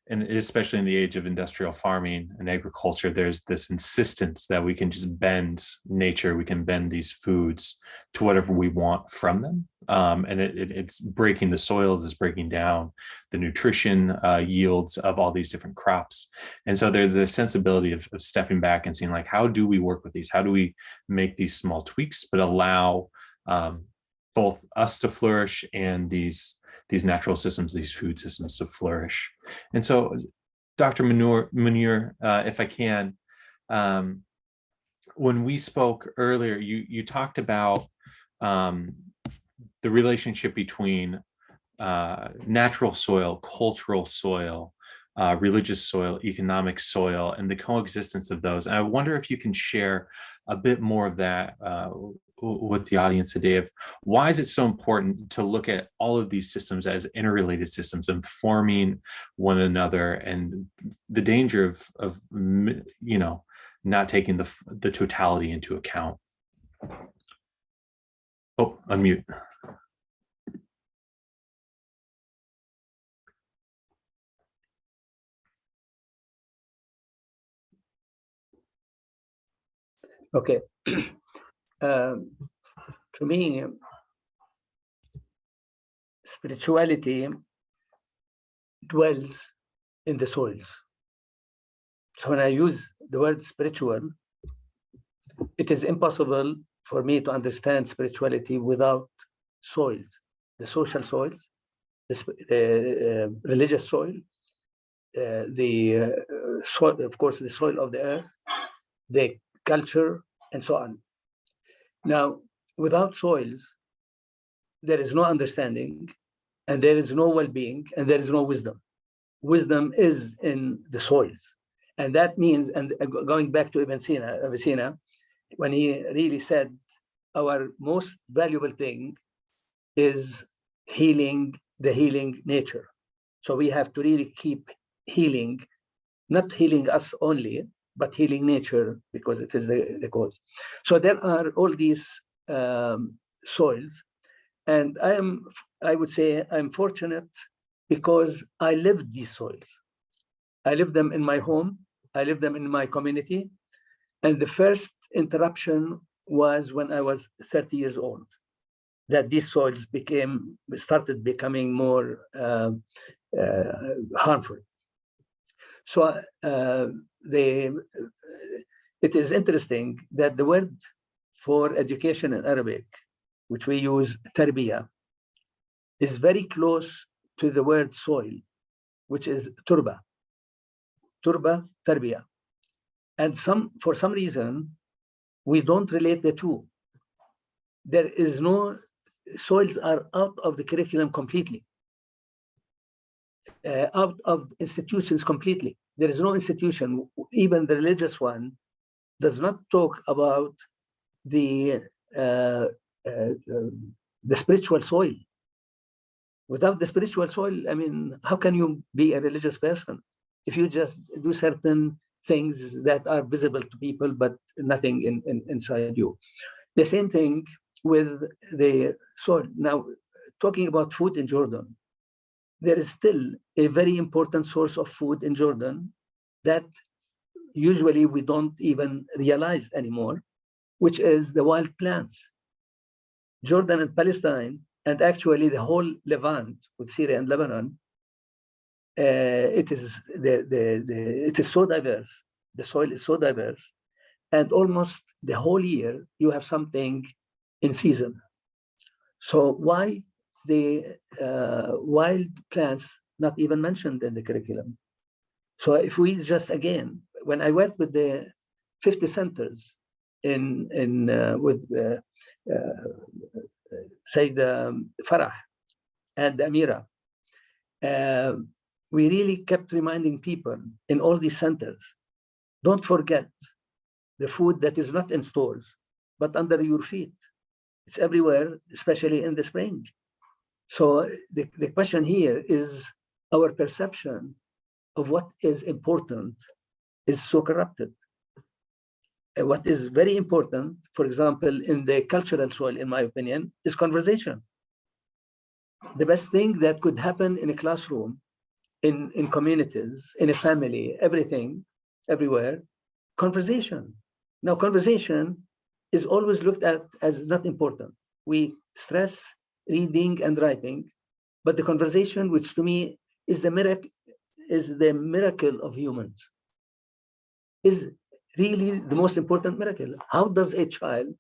and especially in the age of industrial farming and agriculture, there's this insistence that we can just bend nature, we can bend these foods to whatever we want from them. And it's breaking the soils, it's breaking down the nutrition yields of all these different crops. And so there's the sensibility of stepping back and seeing, like, how do we work with these? How do we make these small tweaks, but allow both us to flourish and these natural systems, these food systems to flourish. And so, Dr. Munir, if I can, when we spoke earlier, you talked about the relationship between natural soil, cultural soil, religious soil, economic soil, and the coexistence of those. And I wonder if you can share a bit more of that with the audience today, of why is it so important to look at all of these systems as interrelated systems, informing one another, and the danger of not taking the totality into account. Oh, unmute. Okay. To me, spirituality dwells in the soils. So when I use the word spiritual, it is impossible for me to understand spirituality without soils, the social soils, the religious soil, the soil, of course, the soil of the earth, the culture, and so on. Now, without soils, there is no understanding, and there is no well-being, and there is no wisdom. Wisdom is in the soils. And that means, and going back to Ibn Sina, when he really said, our most valuable thing is healing the healing nature. So we have to really keep healing, not healing us only, but healing nature, because it is the cause. So there are all these soils, and I would say I'm fortunate because I lived these soils. I lived them in my home, I lived them in my community, and the first interruption was when I was 30 years old, that these soils started becoming more harmful. So it is interesting that the word for education in Arabic, which we use tarbiyah, is very close to the word soil, which is turba. Turba, tarbiyah. And for some reason, we don't relate the two. There is no, soils are out of the curriculum completely, out of institutions completely. There is no institution, even the religious one, does not talk about the spiritual soil. Without the spiritual soil, I mean, how can you be a religious person if you just do certain things that are visible to people, but nothing inside you? The same thing with the soil. Now, talking about food in Jordan, there is still a very important source of food in Jordan that usually we don't even realize anymore, which is the wild plants. Jordan and Palestine And actually, the whole Levant with Syria and Lebanon, it is so diverse. The soil is so diverse, and almost the whole year you have something in season. So why the wild plants not even mentioned in the curriculum? So if we just, again, when I worked with the 50 centers with Sayyid Farah and Amira, we really kept reminding people in all these centers, don't forget the food that is not in stores, but under your feet. It's everywhere, especially in the spring. So the question here is our perception of what is important is so corrupted. What is very important, for example, in the cultural soil, in my opinion, is conversation. The best thing that could happen in a classroom, in communities, in a family, everything, everywhere, conversation. Now, conversation is always looked at as not important. We stress reading and writing, but the conversation, which to me is the miracle of humans, is really the most important miracle. How does a child,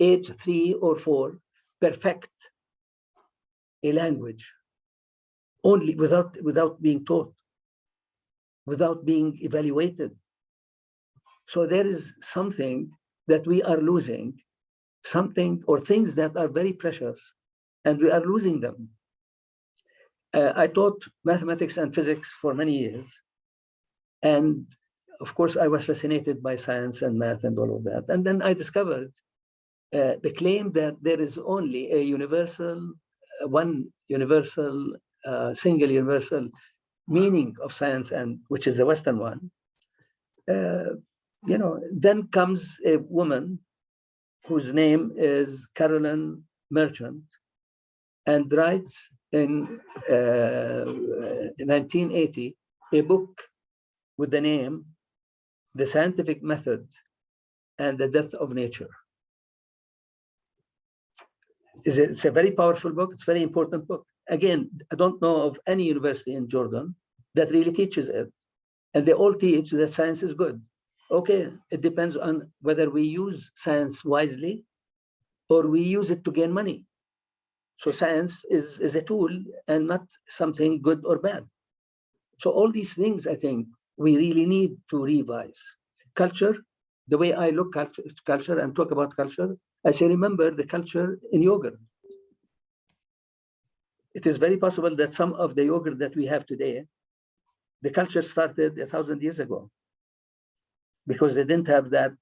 age 3 or 4, perfect a language only without being taught, without being evaluated? So there is something that we are losing, something or things that are very precious, and we are losing them. I taught mathematics and physics for many years, and of course I was fascinated by science and math and all of that. And then I discovered the claim that there is only a single universal meaning of science, and which is the Western one. Then comes a woman whose name is Carolyn Merchant, and writes in 1980 a book with the name The Scientific Method and the Death of Nature. It's a very powerful book. It's a very important book. Again, I don't know of any university in Jordan that really teaches it. And they all teach that science is good. Okay, it depends on whether we use science wisely or we use it to gain money. So science is a tool and not something good or bad. So all these things, I think, we really need to revise. Culture, the way I look at culture and talk about culture, I say, remember the culture in yogurt. It is very possible that some of the yogurt that we have today, the culture started 1,000 years ago, because they didn't have that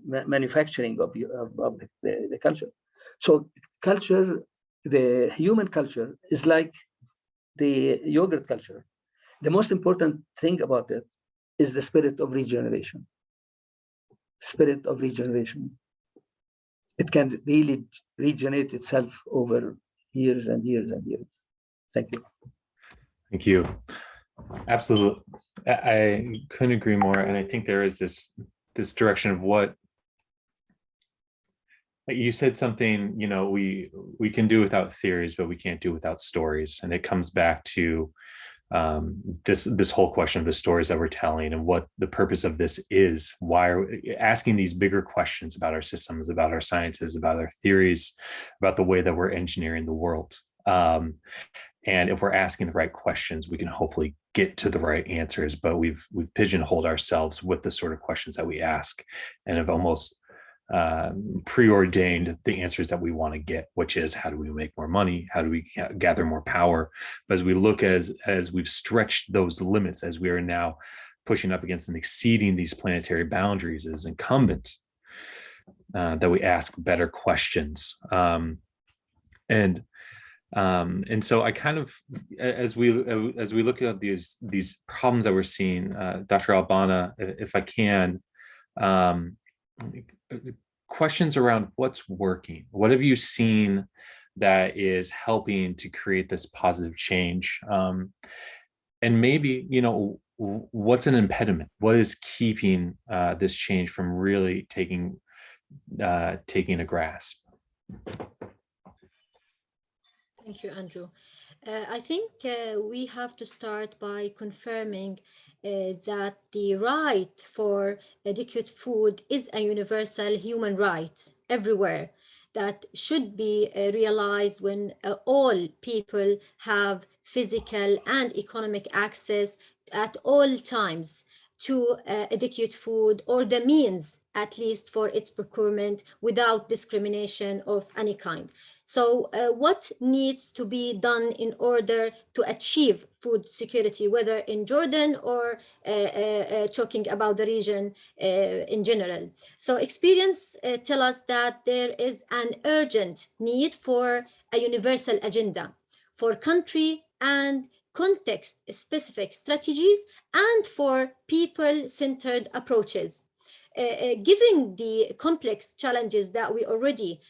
manufacturing of the culture. So culture, the human culture, is like the yogurt culture. The most important thing about it is the spirit of regeneration. Spirit of regeneration. It can really regenerate itself over years and years and years. Thank you. Thank you. Absolutely. I couldn't agree more. And I think there is this direction of what, like you said something, we can do without theories, but we can't do without stories. And it comes back to this whole question of the stories that we're telling and what the purpose of this is. Why are we asking these bigger questions about our systems, about our sciences, about our theories, about the way that we're engineering the world? And if we're asking the right questions, we can hopefully get to the right answers. But we've pigeonholed ourselves with the sort of questions that we ask, and have almost preordained the answers that we want to get, which is, how do we make more money? How do we gather more power? But as we look, as we've stretched those limits, as we are now pushing up against and exceeding these planetary boundaries, as incumbent that we ask better questions. And so I kind of, as we look at these problems that we're seeing, Dr. Albana, if I can, questions around what's working. What have you seen that is helping to create this positive change? And maybe, what's an impediment? What is keeping this change from really taking a grasp? Thank you, Andrew. I think we have to start by confirming that the right for adequate food is a universal human right everywhere that should be realized when all people have physical and economic access at all times to adequate food or the means, at least for its procurement, without discrimination of any kind. So what needs to be done in order to achieve food security, whether in Jordan or talking about the region in general? So experience tell us that there is an urgent need for a universal agenda for country and context specific strategies and for people-centered approaches. Given the complex challenges that we already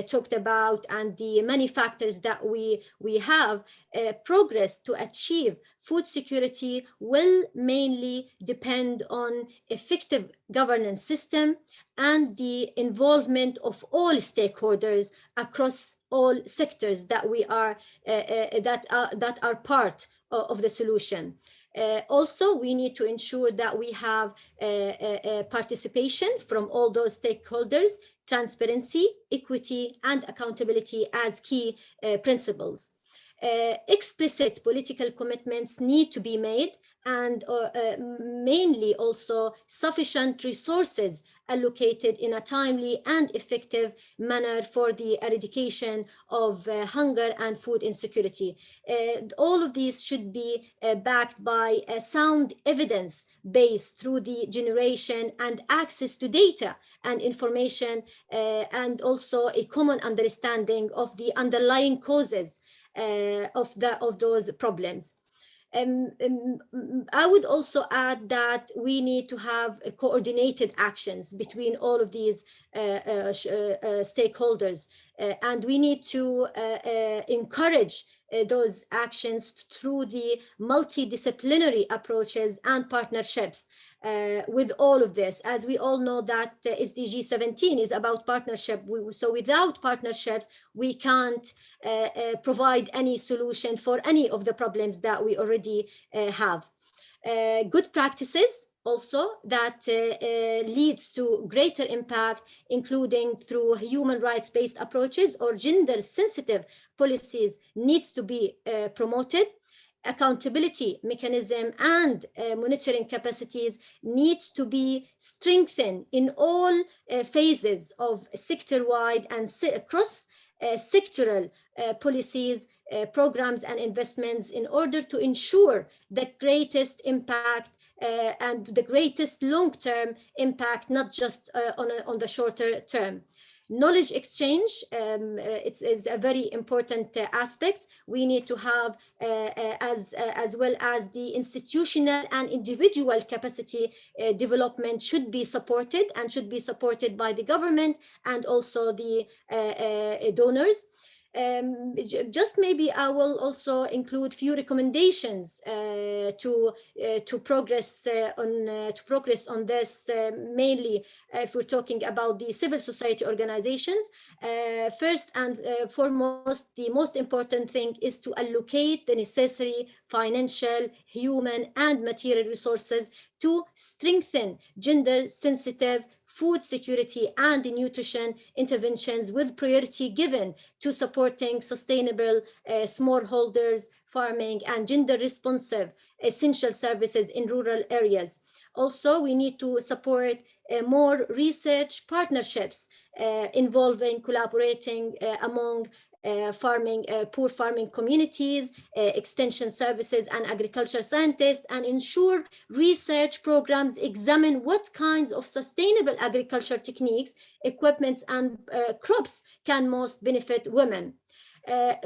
talked about and the many factors that we have, progress to achieve food security will mainly depend on effective governance system and the involvement of all stakeholders across all sectors that we are that are part of the solution. Also, we need to ensure that we have participation from all those stakeholders, transparency, equity, and accountability as key principles. Explicit political commitments need to be made and mainly also sufficient resources allocated in a timely and effective manner for the eradication of hunger and food insecurity. All of these should be backed by sound evidence based through the generation and access to data and information and also a common understanding of the underlying causes of those problems. I would also add that we need to have coordinated actions between all of these stakeholders, and we need to encourage those actions through the multidisciplinary approaches and partnerships with all of this. As we all know that SDG 17 is about partnership. So without partnerships, we can't provide any solution for any of the problems that we already have. Good practices also that leads to greater impact, including through human rights-based approaches or gender-sensitive policies, needs to be promoted. Accountability mechanism and monitoring capacities needs to be strengthened in all phases of sector-wide and cross-sectoral policies, programs and investments in order to ensure the greatest impact and the greatest long-term impact, not just on the shorter term. Knowledge exchange is a very important aspect. We need to have as well as the institutional and individual capacity development should be supported and should be supported by the government and also the donors. Just maybe I will also include few recommendations to progress on this. Mainly, if we're talking about the civil society organizations, first and foremost, the most important thing is to allocate the necessary financial, human, and material resources to strengthen gender-sensitive food security and nutrition interventions with priority given to supporting sustainable smallholders, farming, and gender-responsive essential services in rural areas. Also, we need to support more research partnerships involving collaborating among poor farming communities, extension services and agriculture scientists, and ensure research programs examine what kinds of sustainable agriculture techniques, equipments, and crops can most benefit women.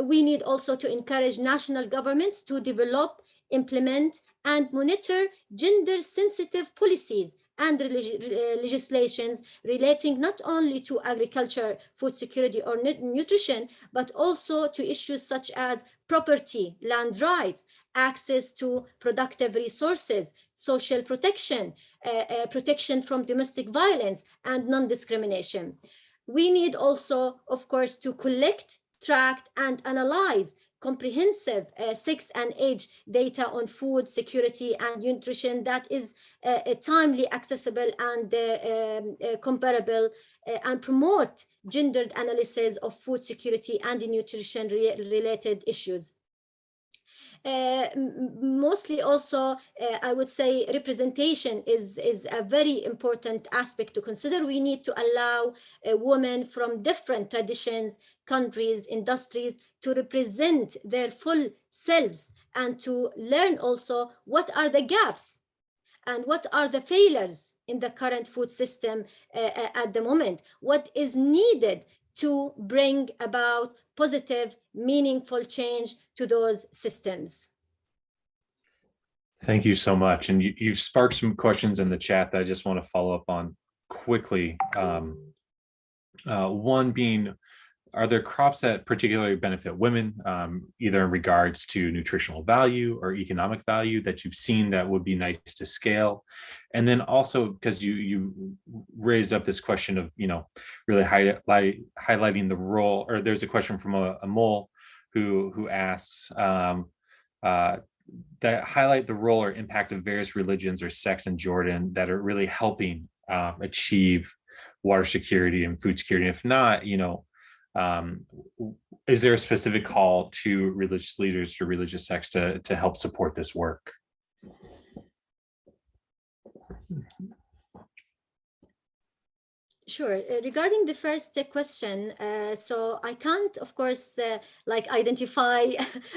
We need also to encourage national governments to develop, implement, and monitor gender-sensitive policies and legislations relating not only to agriculture, food security, or nutrition, but also to issues such as property, land rights, access to productive resources, social protection, protection from domestic violence, and non-discrimination. We need also, of course, to collect, track, and analyze comprehensive sex and age data on food security and nutrition that is timely, accessible, and comparable, and promote gendered analysis of food security and nutrition related issues. Mostly also, I would say representation is a very important aspect to consider. We need to allow women from different traditions, countries, industries to represent their full selves and to learn also what are the gaps and what are the failures in the current food system at the moment, what is needed to bring about positive, meaningful change to those systems. Thank you so much. And you've sparked some questions in the chat that I just want to follow up on quickly. One being, are there crops that particularly benefit women, either in regards to nutritional value or economic value that you've seen that would be nice to scale? And then also, because you raised up this question of, really highlighting the role, or there's a question from a mole who asks, that highlight the role or impact of various religions or sects in Jordan that are really helping achieve water security and food security. If not, is there a specific call to religious leaders or religious sects to help support this work? Sure. Regarding the first question, so I can't, of course, identify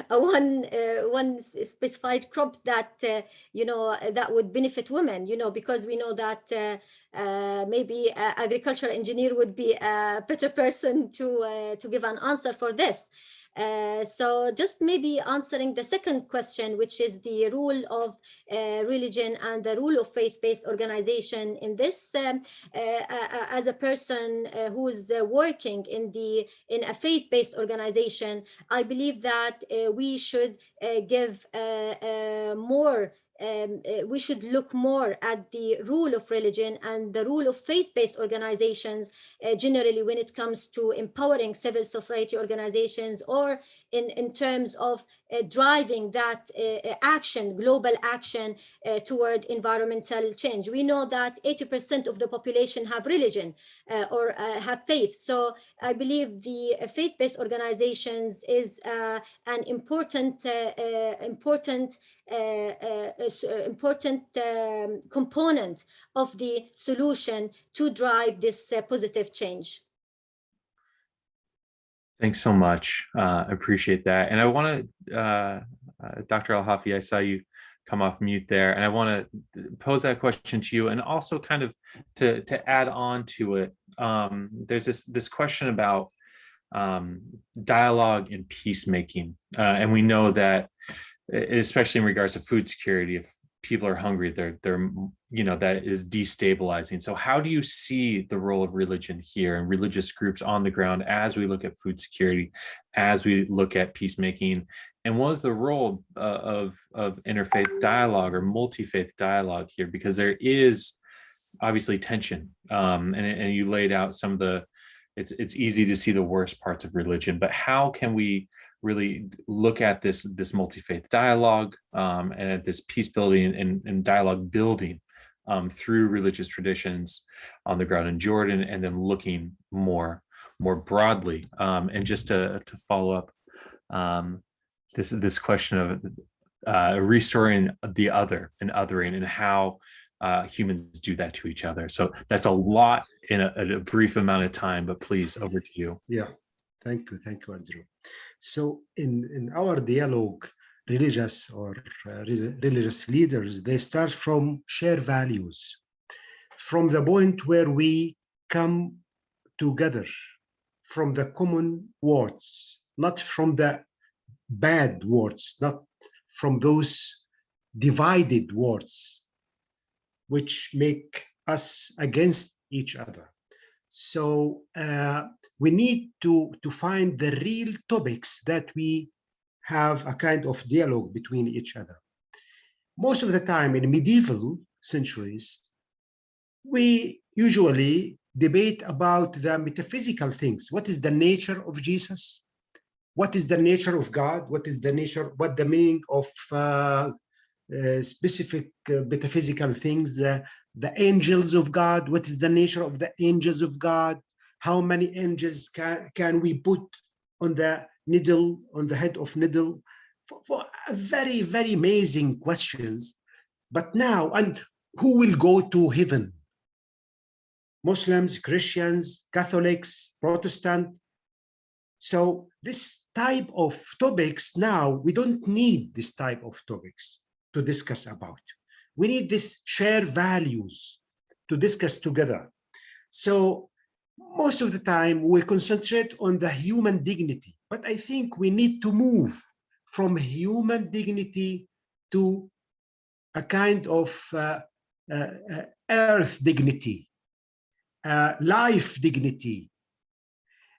one specified crop that that would benefit women, because we know that maybe an agricultural engineer would be a better person to give an answer for this. So just maybe answering the second question, which is the role of religion and the role of faith-based organization in this. As a person who's working in a faith-based organization, I believe that we should give more. We should look more at the role of religion and the role of faith-based organizations generally when it comes to empowering civil society organizations, or in terms of driving that action, global action toward environmental change. We know that 80% of the population have religion or have faith. So I believe the faith-based organizations is an important component of the solution to drive this positive change. Thanks so much. I appreciate that. And I want to, Dr. Al-Hafi, I saw you come off mute there, and I want to pose that question to you, and also kind of to add on to it. There's this question about dialogue and peacemaking, and we know that, especially in regards to food security, if people are hungry, they're that is destabilizing. So how do you see the role of religion here and religious groups on the ground as we look at food security, as we look at peacemaking? And what is the role of interfaith dialogue or multi-faith dialogue here? Because there is obviously tension, and you laid out some of the, it's easy to see the worst parts of religion, but how can we really look at this multi-faith dialogue and at this peace building and dialogue building through religious traditions on the ground in Jordan, and then looking more broadly? And just to follow up, this question of restoring the other and othering, and how humans do that to each other. So that's a lot in a brief amount of time, but please, over to you. Yeah, thank you, Andrew. So in our dialogue, religious leaders, they start from shared values, from the point where we come together from the common words, not from the bad words, not from those divided words which make us against each other. So we need to find the real topics that we have a kind of dialogue between each other. Most of the time in medieval centuries, we usually debate about the metaphysical things. What is the nature of Jesus? what is the nature of God? What is the nature, what the meaning of specific metaphysical things, the angels of God? What is the nature of the angels of God? How many angels can we put on the needle, on the head of needle? For very, very amazing questions. But now, and who will go to heaven? Muslims, Christians, Catholics, Protestant. So this type of topics now, we don't need this type of topics to discuss about. We need this shared values to discuss together. So most of the time we concentrate on the human dignity, but I think we need to move from human dignity to a kind of earth dignity, life dignity.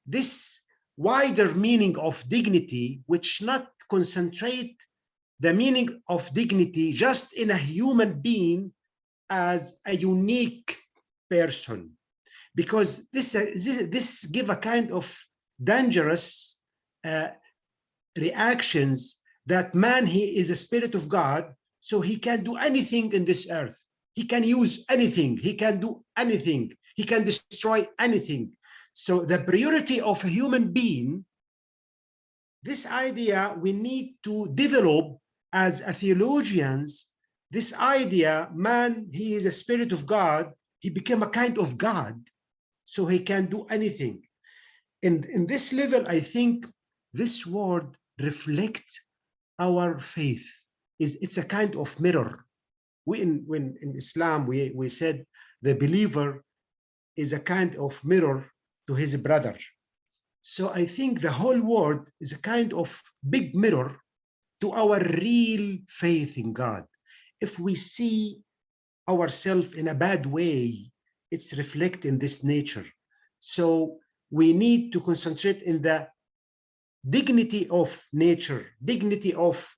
This wider meaning of dignity, which not concentrate the meaning of dignity just in a human being as a unique person, because this give a kind of dangerous reactions that man, he is a spirit of God, so he can do anything in this earth. He can use anything, he can do anything, he can destroy anything. So the priority of a human being, this idea we need to develop as a theologians, this idea, man, he is a spirit of God, he became a kind of God, so he can do anything. In this level, I think this word reflects our faith. It's a kind of mirror. When in Islam, we said the believer is a kind of mirror to his brother. So I think the whole world is a kind of big mirror to our real faith in God. If we see ourselves in a bad way, it's reflected in this nature. So we need to concentrate in the dignity of nature, dignity of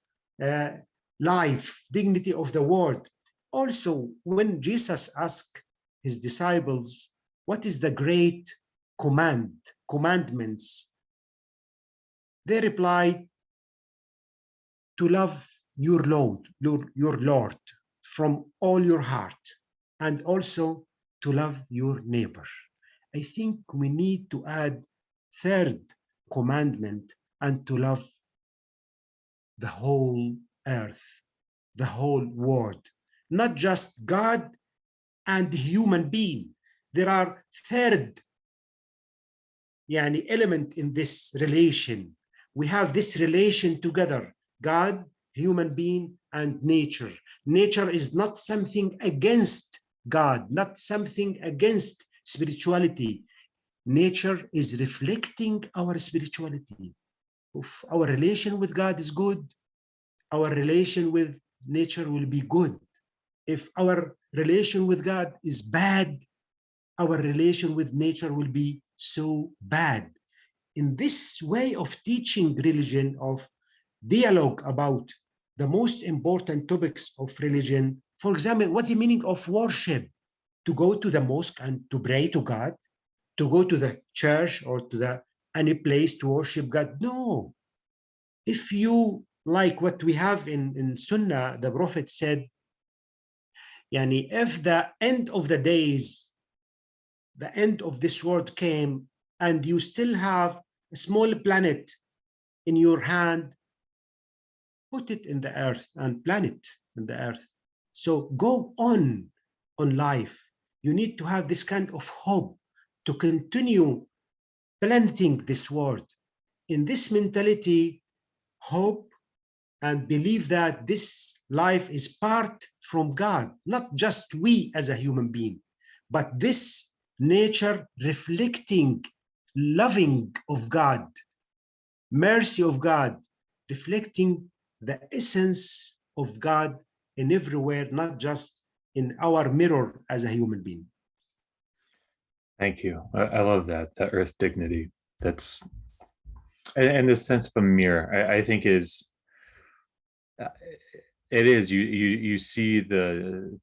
life, dignity of the world. Also, when Jesus asked his disciples, what is the great commandments? They replied, to love your Lord from all your heart, and also to love your neighbor. I think we need to add third commandment, and to love the whole earth, the whole world, not just God and human being. There are third element in this relation. We have this relation together, God, human being, and nature. Nature is not something against God, not something against spirituality. Nature is reflecting our spirituality. If our relation with God is good, our relation with nature will be good. If our relation with God is bad, our relation with nature will be so bad. In this way of teaching religion, of dialogue about the most important topics of religion, for example, what's the meaning of worship? To go to the mosque and to pray to God, to go to the church or to any place to worship God? No. If you like what we have in Sunnah, the Prophet said, if the end of the days, the end of this world came, and you still have a small planet in your hand, put it in the earth and plant it in the earth. So go on life. You need to have this kind of hope to continue planting this world. In this mentality, hope and believe that this life is part from God, not just we as a human being, but this nature reflecting loving of God, mercy of God, reflecting the essence of God in everywhere, not just in our mirror as a human being. Thank you. I love that earth dignity. That's, and this sense of a mirror, I think is, it is, you see that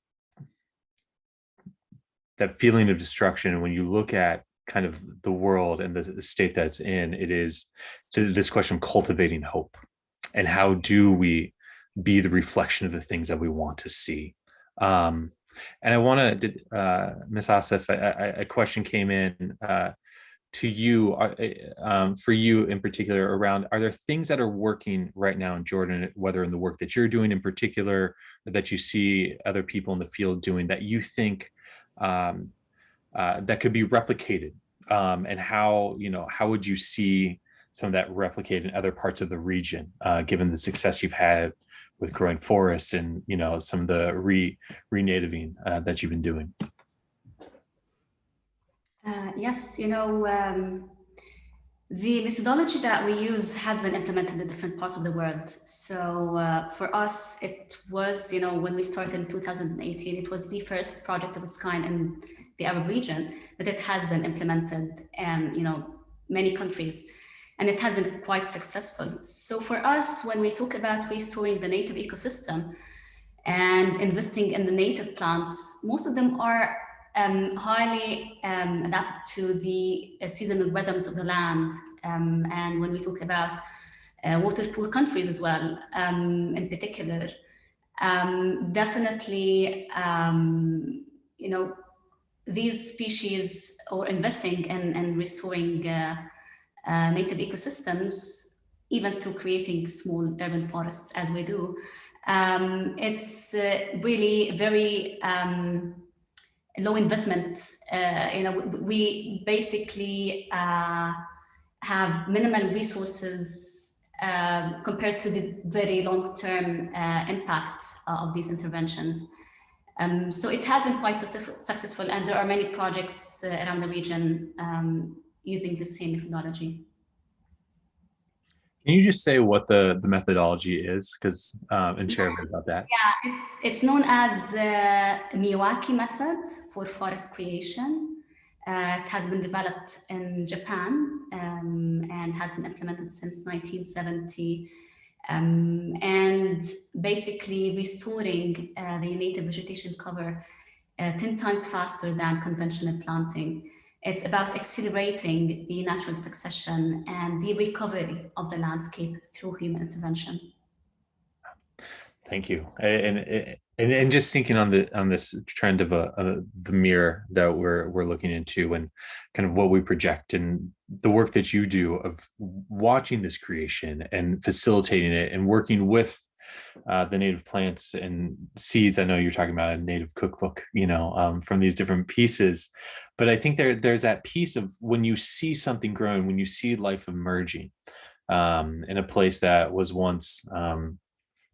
feeling of destruction when you look at kind of the world and the state that's in, it is this question of cultivating hope, and how do we be the reflection of the things that we want to see. And I want to, Ms. Asif, a question came in to you, for you in particular, around, are there things that are working right now in Jordan, whether in the work that you're doing in particular, or that you see other people in the field doing, that you think that could be replicated, and how would you see some of that replicated in other parts of the region, given the success you've had with growing forests and some of the renativing that you've been doing? Yes, the methodology that we use has been implemented in different parts of the world. So for us, it was, when we started in 2018, it was the first project of its kind in the Arab region, but it has been implemented in, many countries, and it has been quite successful. So for us, when we talk about restoring the native ecosystem and investing in the native plants, most of them are highly adapted to the seasonal rhythms of the land. And when we talk about water poor countries as well, in particular, definitely, these species, or investing in restoring native ecosystems, even through creating small urban forests as we do, it's really very low investment. We basically have minimal resources compared to the very long-term impact of these interventions. So it has been quite successful, and there are many projects around the region using the same methodology. Can you just say what the methodology is? Because and share a bit about that. Yeah, it's known as Milwaukee method for forest creation. It has been developed in Japan and has been implemented since 1970. And basically restoring the native vegetation cover 10 times faster than conventional planting. It's about accelerating the natural succession and the recovery of the landscape through human intervention. Thank you. And just thinking on this trend of the mirror that we're looking into, and kind of what we project, and the work that you do of watching this creation and facilitating it and working with the native plants and seeds. I know you're talking about a native cookbook, from these different pieces, but I think there's that piece of when you see something growing, when you see life emerging in a place that was once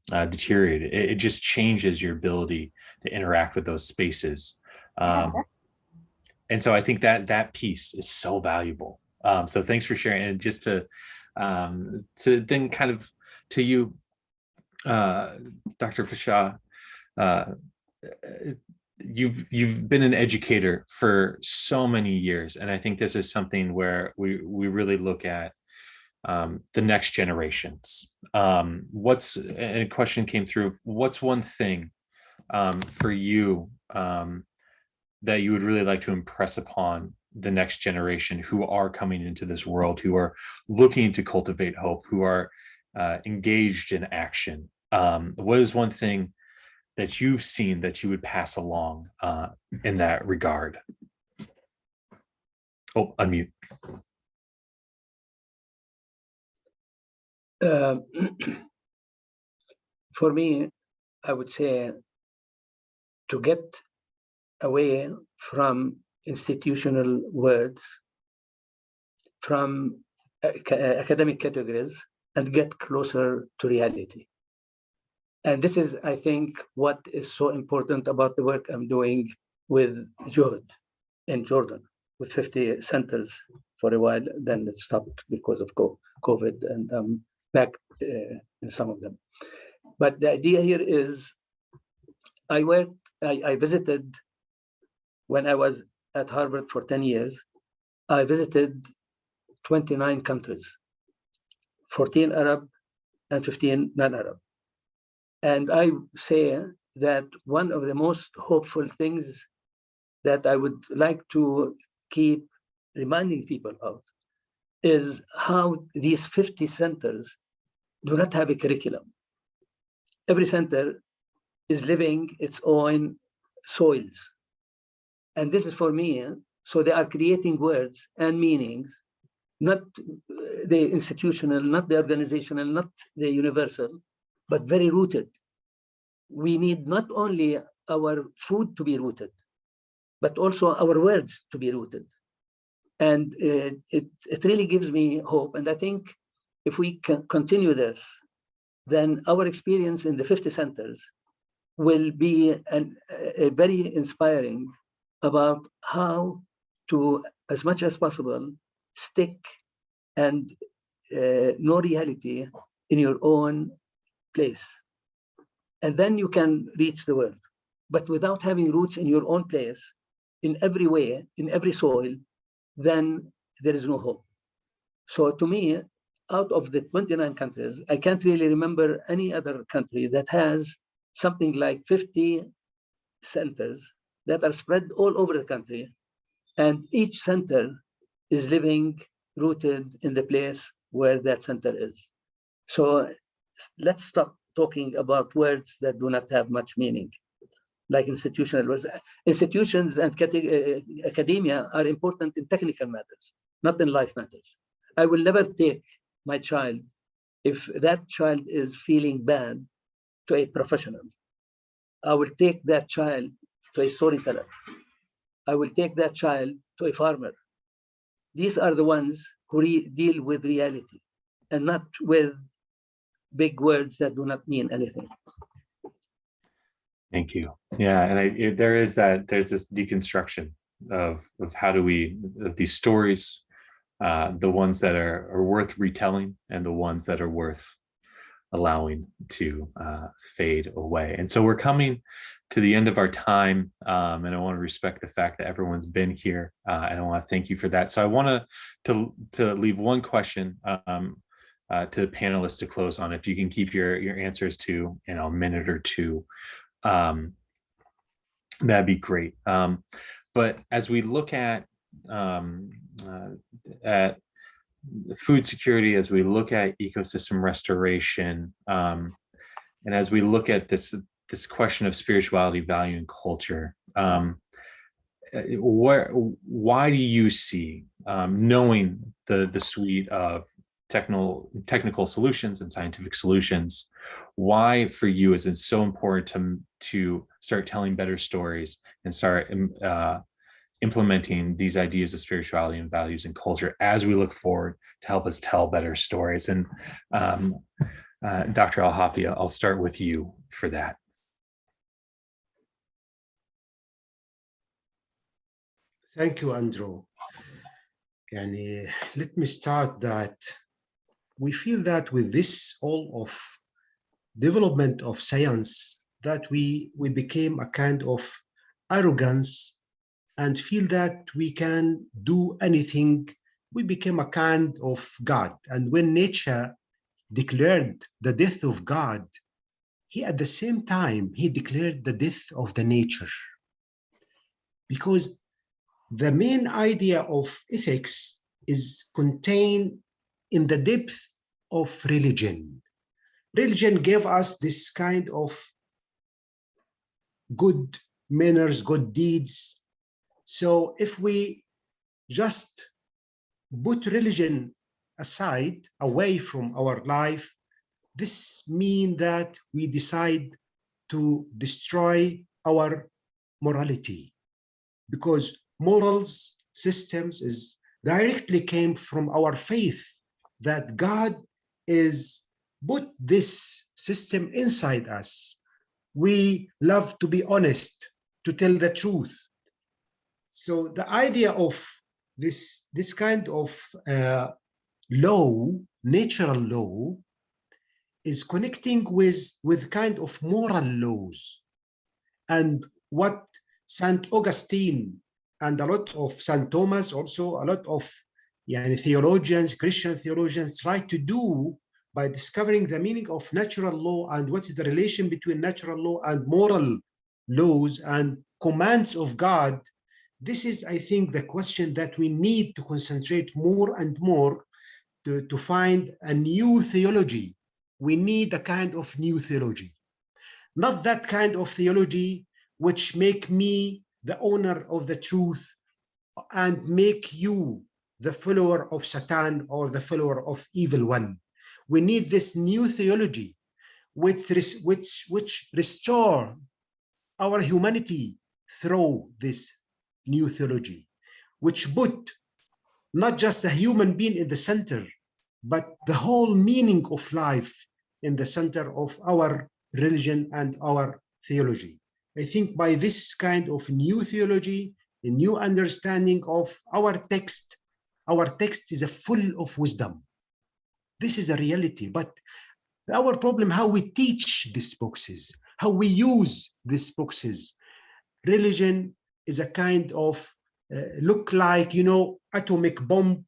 deteriorated, it just changes your ability to interact with those spaces. And so I think that piece is so valuable. So thanks for sharing. And just to then kind of to you, Dr. Fasheh, you've been an educator for so many years, and I think this is something where we really look at the next generations. And a question came through, what's one thing for you that you would really like to impress upon the next generation who are coming into this world, who are looking to cultivate hope, who are engaged in action? What is one thing that you've seen that you would pass along in that regard? Oh, unmute. For me, I would say to get away from institutional words, from academic categories, and get closer to reality. And this is, I think, what is so important about the work I'm doing with Juhud in Jordan, with 50 centers for a while. Then it stopped because of COVID, and I'm back in some of them. But the idea here is, I visited, when I was at Harvard for 10 years, I visited 29 countries, 14 Arab and 15 non-Arab. And I say that one of the most hopeful things that I would like to keep reminding people of is how these 50 centers do not have a curriculum. Every center is living its own soils. And this is for me, so they are creating words and meanings, not the institutional, not the organizational, not the universal, but very rooted. We need not only our food to be rooted, but also our words to be rooted. And it really gives me hope. And I think if we can continue this, then our experience in the 50 centers will be a very inspiring about how to, as much as possible, stick and know reality in your own place. And then you can reach the world. But without having roots in your own place, in every way, in every soil, then there is no hope. So to me, out of the 29 countries, I can't really remember any other country that has something like 50 centers that are spread all over the country. And each center is living rooted in the place where that center is. So let's stop talking about words that do not have much meaning, like institutional words. Institutions and academia are important in technical matters, not in life matters. I will never take my child, if that child is feeling bad, to a professional. I will take that child to a storyteller. I will take that child to a farmer. These are the ones who deal with reality and not with big words that do not mean anything. Thank you. Yeah, and there's this deconstruction of how do we, of these stories, the ones that are worth retelling and the ones that are worth allowing to fade away. And so we're coming to the end of our time, and I want to respect the fact that everyone's been here, and I want to thank you for that. So I want to leave one question to the panelists to close on. If you can keep your answers to a minute or two, that'd be great. But as we look at food security, as we look at ecosystem restoration, and as we look at this question of spirituality, value, and culture, why do you see, knowing the suite of technical solutions and scientific solutions, why for you is it so important to start telling better stories and start implementing these ideas of spirituality and values and culture as we look forward to help us tell better stories? And Dr. Al-Hafi, I'll start with you for that. Thank you, Andrew. And let me start that we feel that with this all of development of science, that we became a kind of arrogance and feel that we can do anything. We became a kind of God. And when nature declared the death of God, he at the same time, he declared the death of the nature. Because the main idea of ethics is contained in the depth of religion. Religion gave us this kind of good manners, good deeds. So if we just put religion aside, away from our life, this means that we decide to destroy our morality, because morals systems is directly came from our faith that God is put this system inside us. We love to be honest, to tell the truth. So the idea of this kind of law, natural law, is connecting with kind of moral laws. And what St. Augustine and a lot of St. Thomas, also a lot of theologians, Christian theologians, try to do by discovering the meaning of natural law and what is the relation between natural law and moral laws and commands of God. This is, I think, the question that we need to concentrate more and more to find a new theology. We need a kind of new theology, not that kind of theology which make me the owner of the truth and make you the follower of Satan or the follower of evil one. We need this new theology which restore our humanity through this new theology, which put not just a human being in the center, but the whole meaning of life in the center of our religion and our theology. I think by this kind of new theology, a new understanding of our text is full of wisdom. This is a reality, but our problem, how we teach these boxes, how we use these boxes. Religion is a kind of look like, atomic bomb.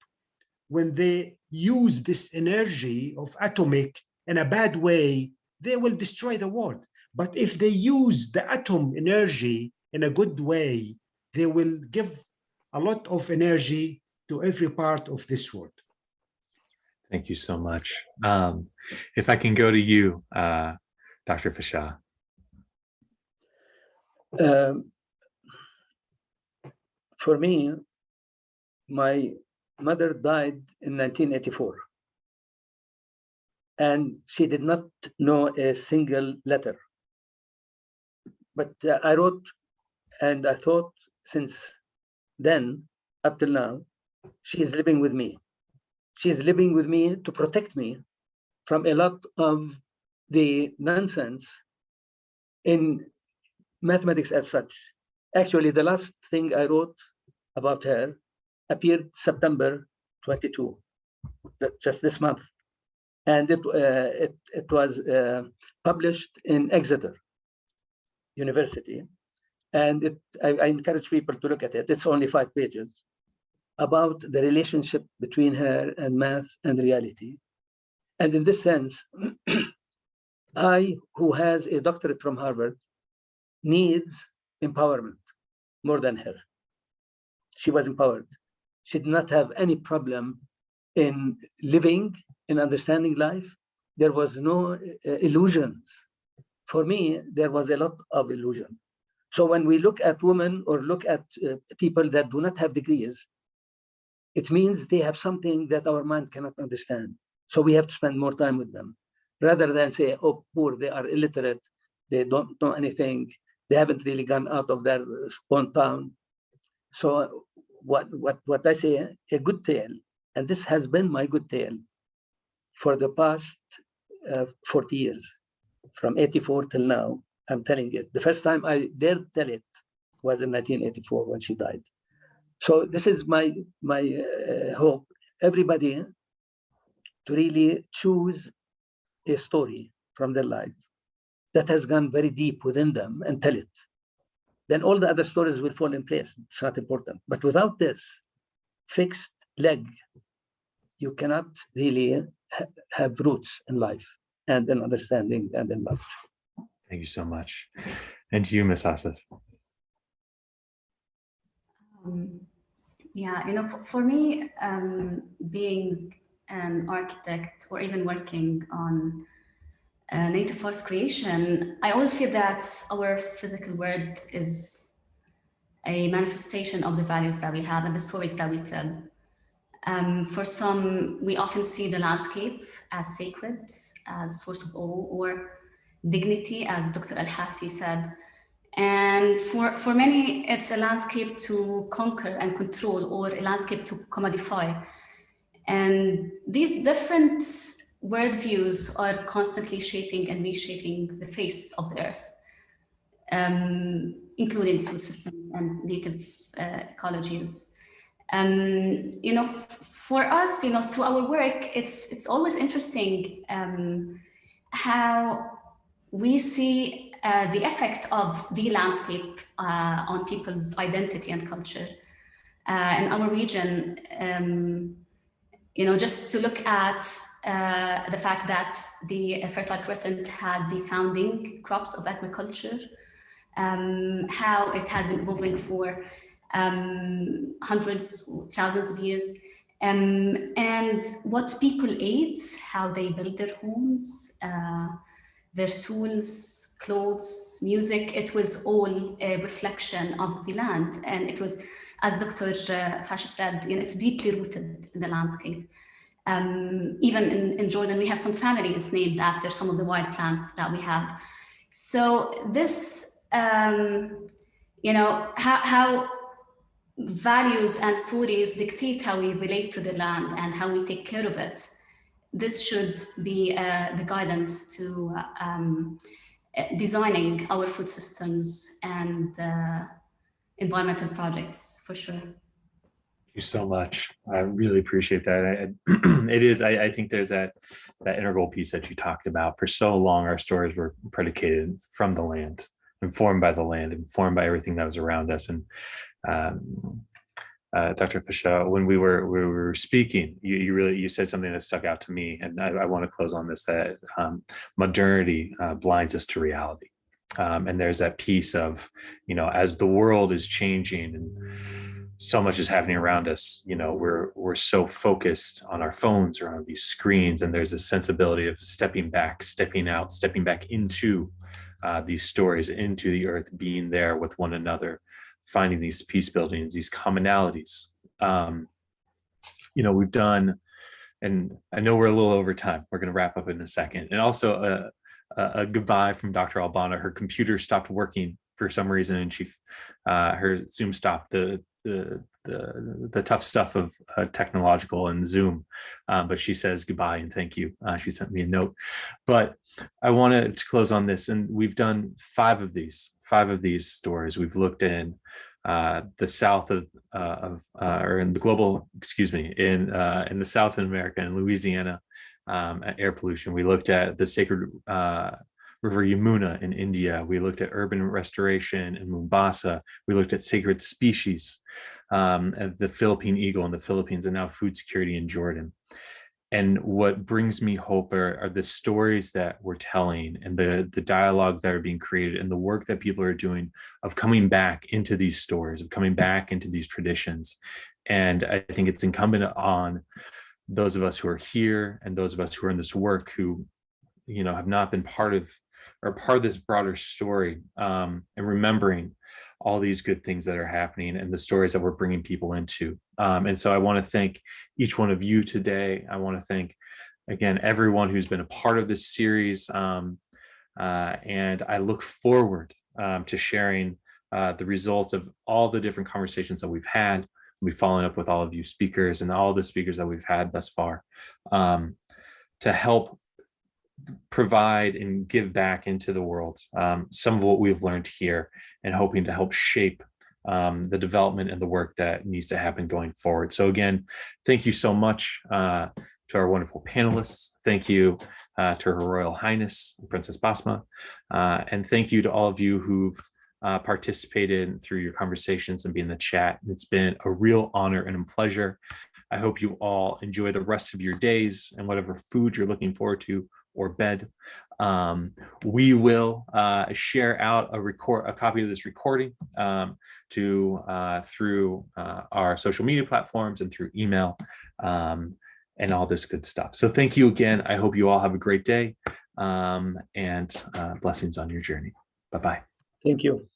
When they use this energy of atomic in a bad way, they will destroy the world. But if they use the atom energy in a good way, they will give a lot of energy to every part of this world. Thank you so much. If I can go to you, Dr. Fasheh. For me, my mother died in 1984, and she did not know a single letter. But I wrote, and I thought since then up till now, she is living with me. She is living with me to protect me from a lot of the nonsense in mathematics as such. Actually, the last thing I wrote about her appeared September 22, just this month. And it was published in Exeter University. And I encourage people to look at it. It's only 5 pages about the relationship between her and math and reality. And in this sense, I, who has a doctorate from Harvard, needs empowerment more than her. She was empowered. She did not have any problem in living, in understanding life. There was no illusions. For me, there was a lot of illusion. So when we look at women or look at people that do not have degrees, it means they have something that our mind cannot understand. So we have to spend more time with them, rather than say, oh, poor, they are illiterate, they don't know anything, they haven't really gone out of their own town. So what I say, a good tale, and this has been my good tale for the past 40 years, from 84 till now, I'm telling it. The first time I dared tell it was in 1984 when she died. So this is my hope, everybody to really choose a story from their life that has gone very deep within them and tell it. Then all the other stories will fall in place. It's not important. But without this fixed leg, you cannot really have roots in life and in understanding and in love. Thank you so much. And to you, Ms. Asif. Yeah, for me, being an architect or even working on native forest creation, I always feel that our physical world is a manifestation of the values that we have and the stories that we tell. For some, we often see the landscape as sacred, as source of awe or dignity, as Dr. Al-Hafi said. And for many, it's a landscape to conquer and control, or a landscape to commodify. And these different worldviews are constantly shaping and reshaping the face of the earth, including food systems and native ecologies. For us, through our work, it's always interesting how we see the effect of the landscape on people's identity and culture. In our region, just to look at the fact that the Fertile Crescent had the founding crops of agriculture, how it has been evolving for hundreds, thousands of years. And what people ate, how they built their homes, their tools, clothes, music, it was all a reflection of the land. And it was, as Dr. Fasheh said, it's deeply rooted in the landscape. Even in Jordan, we have some families named after some of the wild plants that we have. So this, how values and stories dictate how we relate to the land and how we take care of it. This should be the guidance to designing our food systems and environmental projects, for sure. Thank you so much. I really appreciate that. It is, I think there's that integral piece that you talked about. For so long, our stories were predicated from the land, informed by the land, informed by everything that was around us. And Dr. Fasheh, when we were speaking, you said something that stuck out to me, and I want to close on this, that modernity blinds us to reality. And there's that piece of, as the world is changing and so much is happening around us, we're so focused on our phones or on these screens, and there's a sensibility of stepping back, stepping out, stepping back into these stories, into the earth, being there with one another, finding these peace buildings, these commonalities. We've done, and I know we're a little over time, we're going to wrap up in a second, and also a goodbye from Dr. Albana. Her computer stopped working for some reason, and her Zoom stopped, the tough stuff of technological and Zoom, but she says goodbye and thank you. She sent me a note, but I wanted to close on this, and we've done five of these stories. We've looked in the south or in the global, in the South America and Louisiana, at air pollution. We looked at the sacred River Yamuna in India. We looked at urban restoration in Mombasa. We looked at sacred species, the Philippine eagle in the Philippines, and now food security in Jordan. And what brings me hope are the stories that we're telling, and the dialogue that are being created, and the work that people are doing of coming back into these stories, of coming back into these traditions. And I think it's incumbent on those of us who are here and those of us who are in this work who, have not been part of this broader story, and remembering all these good things that are happening and the stories that we're bringing people into. And so I want to thank each one of you today. I want to thank, again, everyone who's been a part of this series. And I look forward to sharing the results of all the different conversations that we've had. We've followed up with all of you speakers and all the speakers that we've had thus far, to help provide and give back into the world some of what we've learned here, and hoping to help shape the development and the work that needs to happen going forward. So again, thank you so much to our wonderful panelists. Thank you to Her Royal Highness, Princess Basma. And thank you to all of you who've participated through your conversations and be in the chat. It's been a real honor and a pleasure. I hope you all enjoy the rest of your days and whatever food you're looking forward to, or bed. We will share out a copy of this recording through our social media platforms and through email, and all this good stuff. So thank you again. I hope you all have a great day, and blessings on your journey. Bye-bye. Thank you.